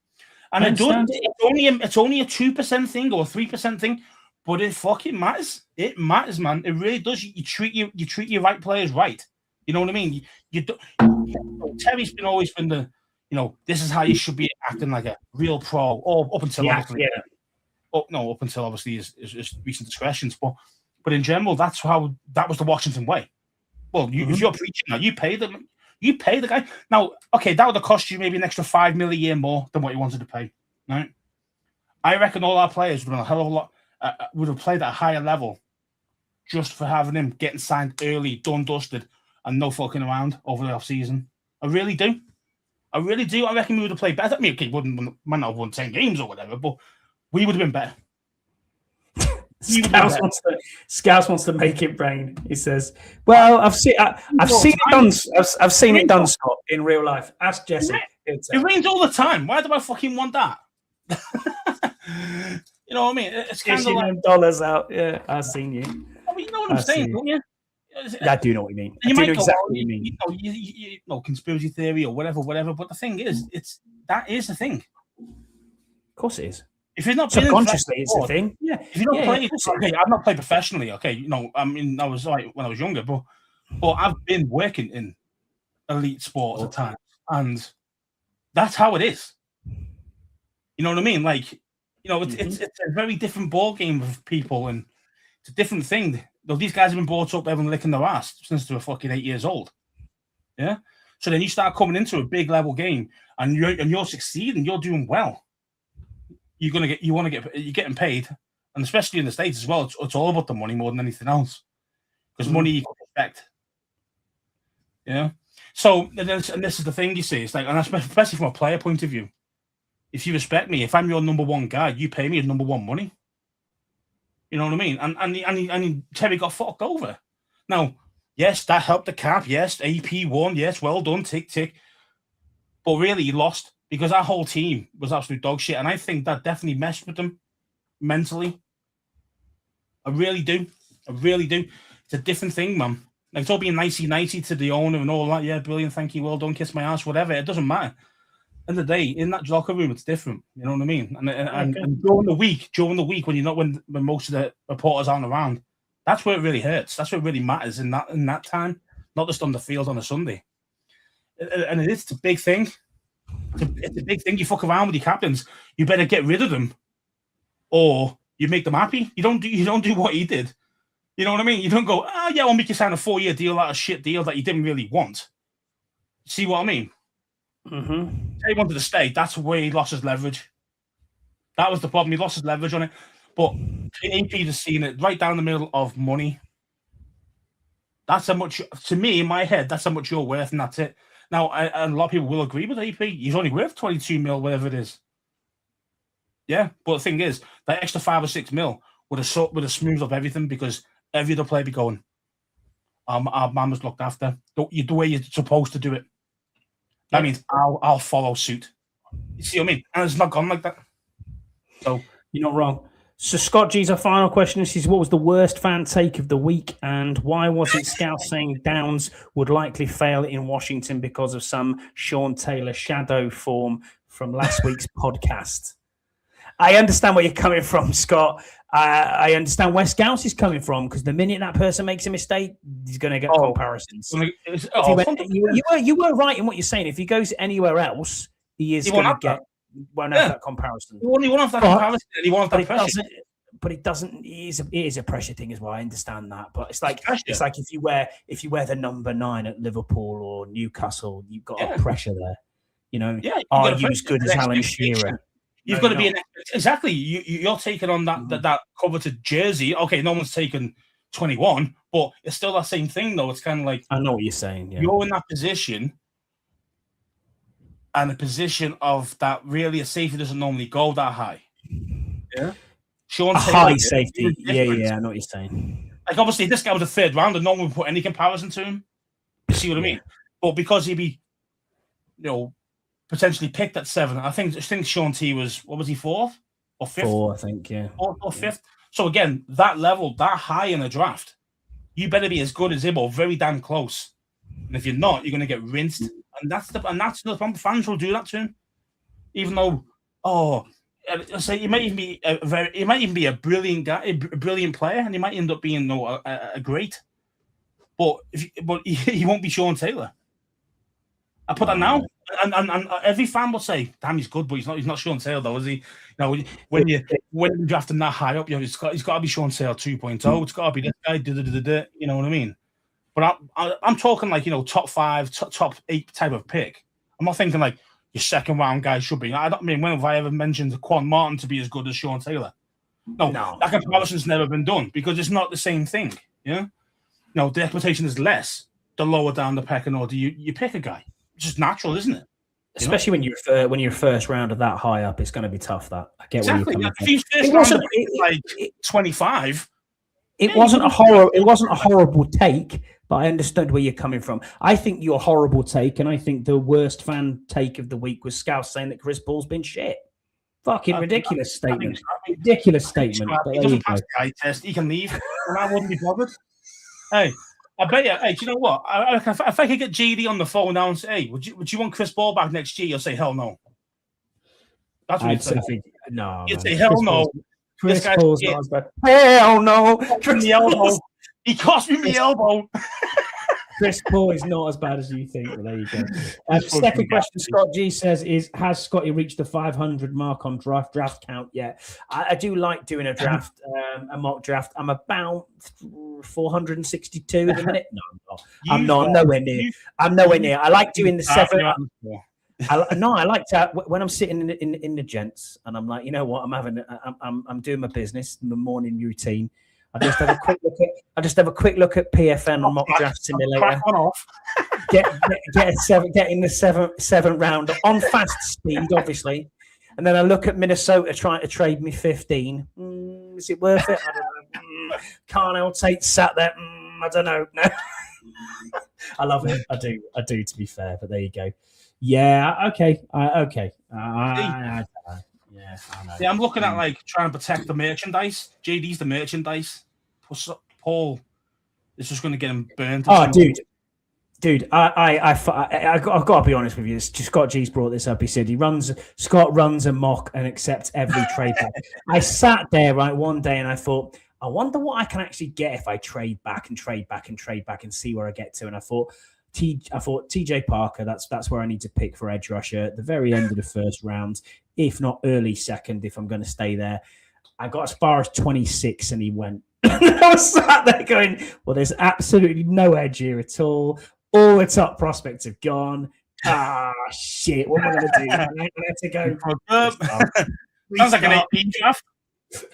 And it's only a 2% thing or a 3% thing. But it fucking matters. It matters, man. It really does. You treat your right players right. You know what I mean? Terry's always been the, this is how you should be acting like a real pro. Or up until obviously, up until obviously his recent discretions. But in general, that was the Washington way. Well, if you're preaching that, you pay the guy. Now, okay, that would have cost you maybe an extra $5 million a year more than what you wanted to pay. Right? I reckon all our players would have a hell of a lot. Would have played at a higher level just for having him getting signed early, done, dusted, and no fucking around over the off-season. I really do. I reckon we would have played better. I mean, okay, might not have won 10 games or whatever, but we would have been better. Scouse wants to make it rain. He says, "Well, I've seen it done. I've seen it done, Scott, in real life. Ask Jesse. It rains all the time. Why do I fucking want that?" You know what I mean? It's kind of like dollars out. Yeah, I've seen you. I mean, you know what I'm saying, don't you? I do know what you mean. You might go, exactly what you mean. You know, conspiracy theory or whatever. But the thing is, that is the thing. Of course, it is. If you're not subconsciously, it's a thing. Yeah. If you're not playing, okay, I've not played professionally. Okay, I mean, I was like when I was younger, but I've been working in elite sports at times, and that's how it is. You know what I mean? Like. It's a very different ball game of people, and it's a different thing. These guys have been brought up having licking their ass since they were fucking 8 years old. Yeah. So then you start coming into a big level game, and you're succeeding. You're doing well. You're getting paid, and especially in the States as well. It's all about the money more than anything else, because money equals respect. Yeah. So and this is the thing you see. It's like, and especially from a player point of view. If you respect me, if I'm your number one guy, you pay me your number one money. You know what I mean? And Terry got fucked over. Now, yes, that helped the cap. Yes, AP won. Yes, well done, tick, tick. But really, he lost because our whole team was absolute dog shit. And I think that definitely messed with them mentally. I really do. It's a different thing, man. Like, it's all being nicey-nicey to the owner and all that. Yeah, brilliant, thank you, well done, kiss my ass, whatever. It doesn't matter. End of the day, in that locker room, it's different. You know what I mean? And during the week, when you're not when most of the reporters aren't around, that's where it really hurts. That's what really matters in that time, not just on the field on a Sunday. And it's a big thing. It's a big thing. You fuck around with your captains, you better get rid of them, or you make them happy. You don't do what he did. You know what I mean? You don't go, yeah, I'll make you sign a 4-year deal, out of shit deal that you didn't really want. See what I mean? Mm-hmm. He wanted to stay. That's where he lost his leverage. That was the problem. He lost his leverage on it. But AP just seen it right down the middle of money. That's how much, to me, in my head, that's how much you're worth, and that's it. Now, a lot of people will agree with AP. He's only worth 22 mil, whatever it is. Yeah, but the thing is, that extra 5 or 6 mil would have smoothed up everything, because every other player be going, our man was looked after. The way you're supposed to do it. That means I'll follow suit. You see what I mean? And it's not gone like that. So you're not wrong. So Scott G's our final question. This is, what was the worst fan take of the week, and why wasn't Scout saying Downs would likely fail in Washington because of some Sean Taylor shadow form from last week's podcast? I understand where you're coming from, Scott. I understand where Scouts is coming from, because the minute that person makes a mistake, he's going to get comparisons. You were right in what you're saying. If he goes anywhere else, he is going to get won't have that comparison. He won't have that comparison. He won't have that pressure. But it doesn't. It is a pressure thing as well. I understand that, but it's like if you wear the number 9 at Liverpool or Newcastle, you've got a pressure there. You know, are you as good as Alan Shearer? You've got to be exactly. You're taking on that coveted jersey. Okay, no one's taken 21, but it's still that same thing, though. It's kind of like, I know what you're saying. Yeah. You're in that position, and a position of that really a safety doesn't normally go that high. Yeah, Sean Taylor, high safety. Yeah, I know what you're saying. Like, obviously, this guy was a 3rd round, and no one would put any comparison to him. You see what I mean? But because he'd be, potentially picked at 7. I think Sean T was, what was he, 4th or 5th? 4, I think, yeah. 4th or 5th. So again, that level, that high in the draft, you better be as good as him or very damn close. And if you're not, you're going to get rinsed. And that's the problem. Fans will do that to him, even though, say he might even be a brilliant guy, a brilliant player, and he might end up being a great. But he won't be Sean Taylor. I put that now, and every fan will say, "Damn, he's good, but he's not Sean Taylor, though, is he?" When you draft him that high up, he's got to be Sean Taylor 2.0. It's got to be this guy. You know what I mean? But I'm talking like top 5, top 8 type of pick. I'm not thinking like your 2nd round guy should be. I don't mean, when have I ever mentioned Quan Martin to be as good as Sean Taylor? No. That comparison's never been done, because it's not the same thing. Yeah, the expectation is less the lower down the pecking order you pick a guy. It's just natural, isn't it? Especially when you're first rounder that high up, it's going to be tough. That I get exactly. Where you're coming from. Like 25. It wasn't a horrible take, but I understood where you're coming from. I think your horrible take, and I think the worst fan take of the week, was Scouse saying that Chris Paul's been shit. Fucking ridiculous statement. Ridiculous statement. He doesn't pass the eye test. He can leave, and I wouldn't be bothered. Hey, I bet you. Hey, do you know what? If I could get GD on the phone now and say, "Hey, would you want Chris Paul back next year?" You'll say, "Hell no." That's what you'd say. No. You'd say, "Hell no." Chris Paul's not as bad. Hell no. He cost me the elbow. Chris Paul is not as bad as you think. Well, there you go. Second question, Scott G says, has Scotty reached the 500 mark on draft count yet? I do like doing a draft, a mock draft. I'm about 462 at the minute. No, I'm not. I'm nowhere near. I'm nowhere near. I like doing the 7. I like to, when I'm sitting in the gents and I'm like, you know what, I'm doing my business, my morning routine. I just have a quick look at PFN and mock draft simulator. Get in the 7th round on fast speed, obviously, and then I look at Minnesota trying to trade me 15. Is it worth it? I don't know. Carnell Tate sat there. I don't know. No. I love it. I do. To be fair, but there you go. Yeah. Okay. Okay. Yeah, I know. Yeah, I'm looking at like trying to protect the merchandise. JD's the merchandise. Paul is just going to get him burned. Oh, dude. Dude, I've got to be honest with you. Scott G's brought this up. He said Scott runs a mock and accepts every trade back. I sat there one day and I thought, I wonder what I can actually get if I trade back and see where I get to. And I thought TJ Parker, that's where I need to pick for edge rusher at the very end of the first round, if not early second, if I'm going to stay there. I got as far as 26 and he went. I was sat there going, well, there's absolutely no edge here at all. All the top prospects have gone. Shit. What am I going to do? I have to go. Sounds like an AP draft.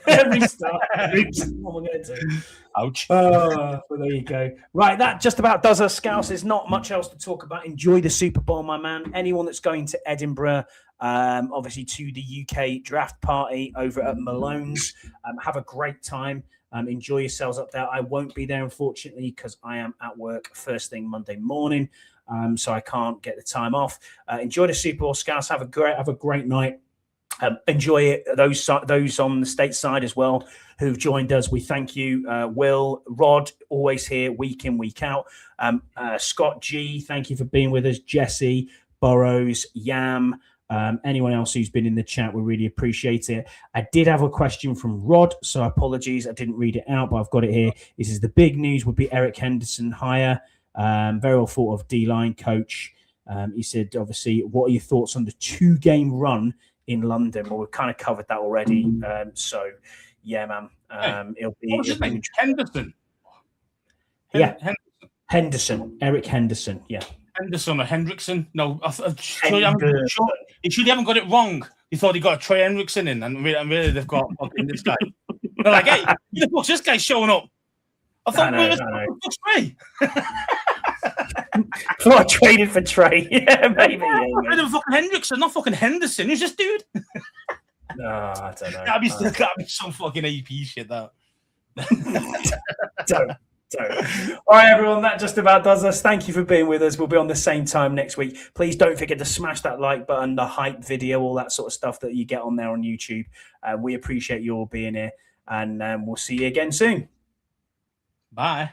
Restart. What am I going to do? Ouch. Well, there you go. Right, that just about does us, Scouse. There's not much else to talk about. Enjoy the Super Bowl, my man. Anyone that's going to Edinburgh, obviously to the UK draft party over at Malone's, have a great time. Enjoy yourselves up there. I won't be there, unfortunately, because I am at work first thing Monday morning, so I can't get the time off. Enjoy the Super Bowl, Scouts. Have a great night. Enjoy it. Those on the stateside as well who've joined us, we thank you. Will, Rod, always here week in, week out. Scott G, thank you for being with us. Jesse, Burrows, Yam. Anyone else who's been in the chat, we really appreciate it. I did have a question from Rod, so apologies, I didn't read it out, but I've got it here. This is the big news would be Eric Henderson hire. Very well thought of D-line coach. He said, obviously, what are your thoughts on the 2-game run in London? Well, we've kind of covered that already. So, yeah, man. It'll be Henderson. Henderson. Eric Henderson. Yeah. Henderson or Hendrickson? No, you should haven't got it wrong. You thought he got a Trey Hendrickson in, and really they've got fucking this guy. They're like, hey, the fuck's this guy showing up? I thought, what's Trey? I traded for Trey. Yeah, maybe. Yeah. Fucking Hendrickson, not fucking Henderson. Who's this dude? No, I don't know. That'd be some fucking AP shit, that. Don't. All right, everyone, that just about does us. Thank you for being with us. We'll be on the same time next week. Please don't forget to smash that like button, the hype video, all that sort of stuff that you get on there on YouTube. We appreciate you all being here, and we'll see you again soon. Bye.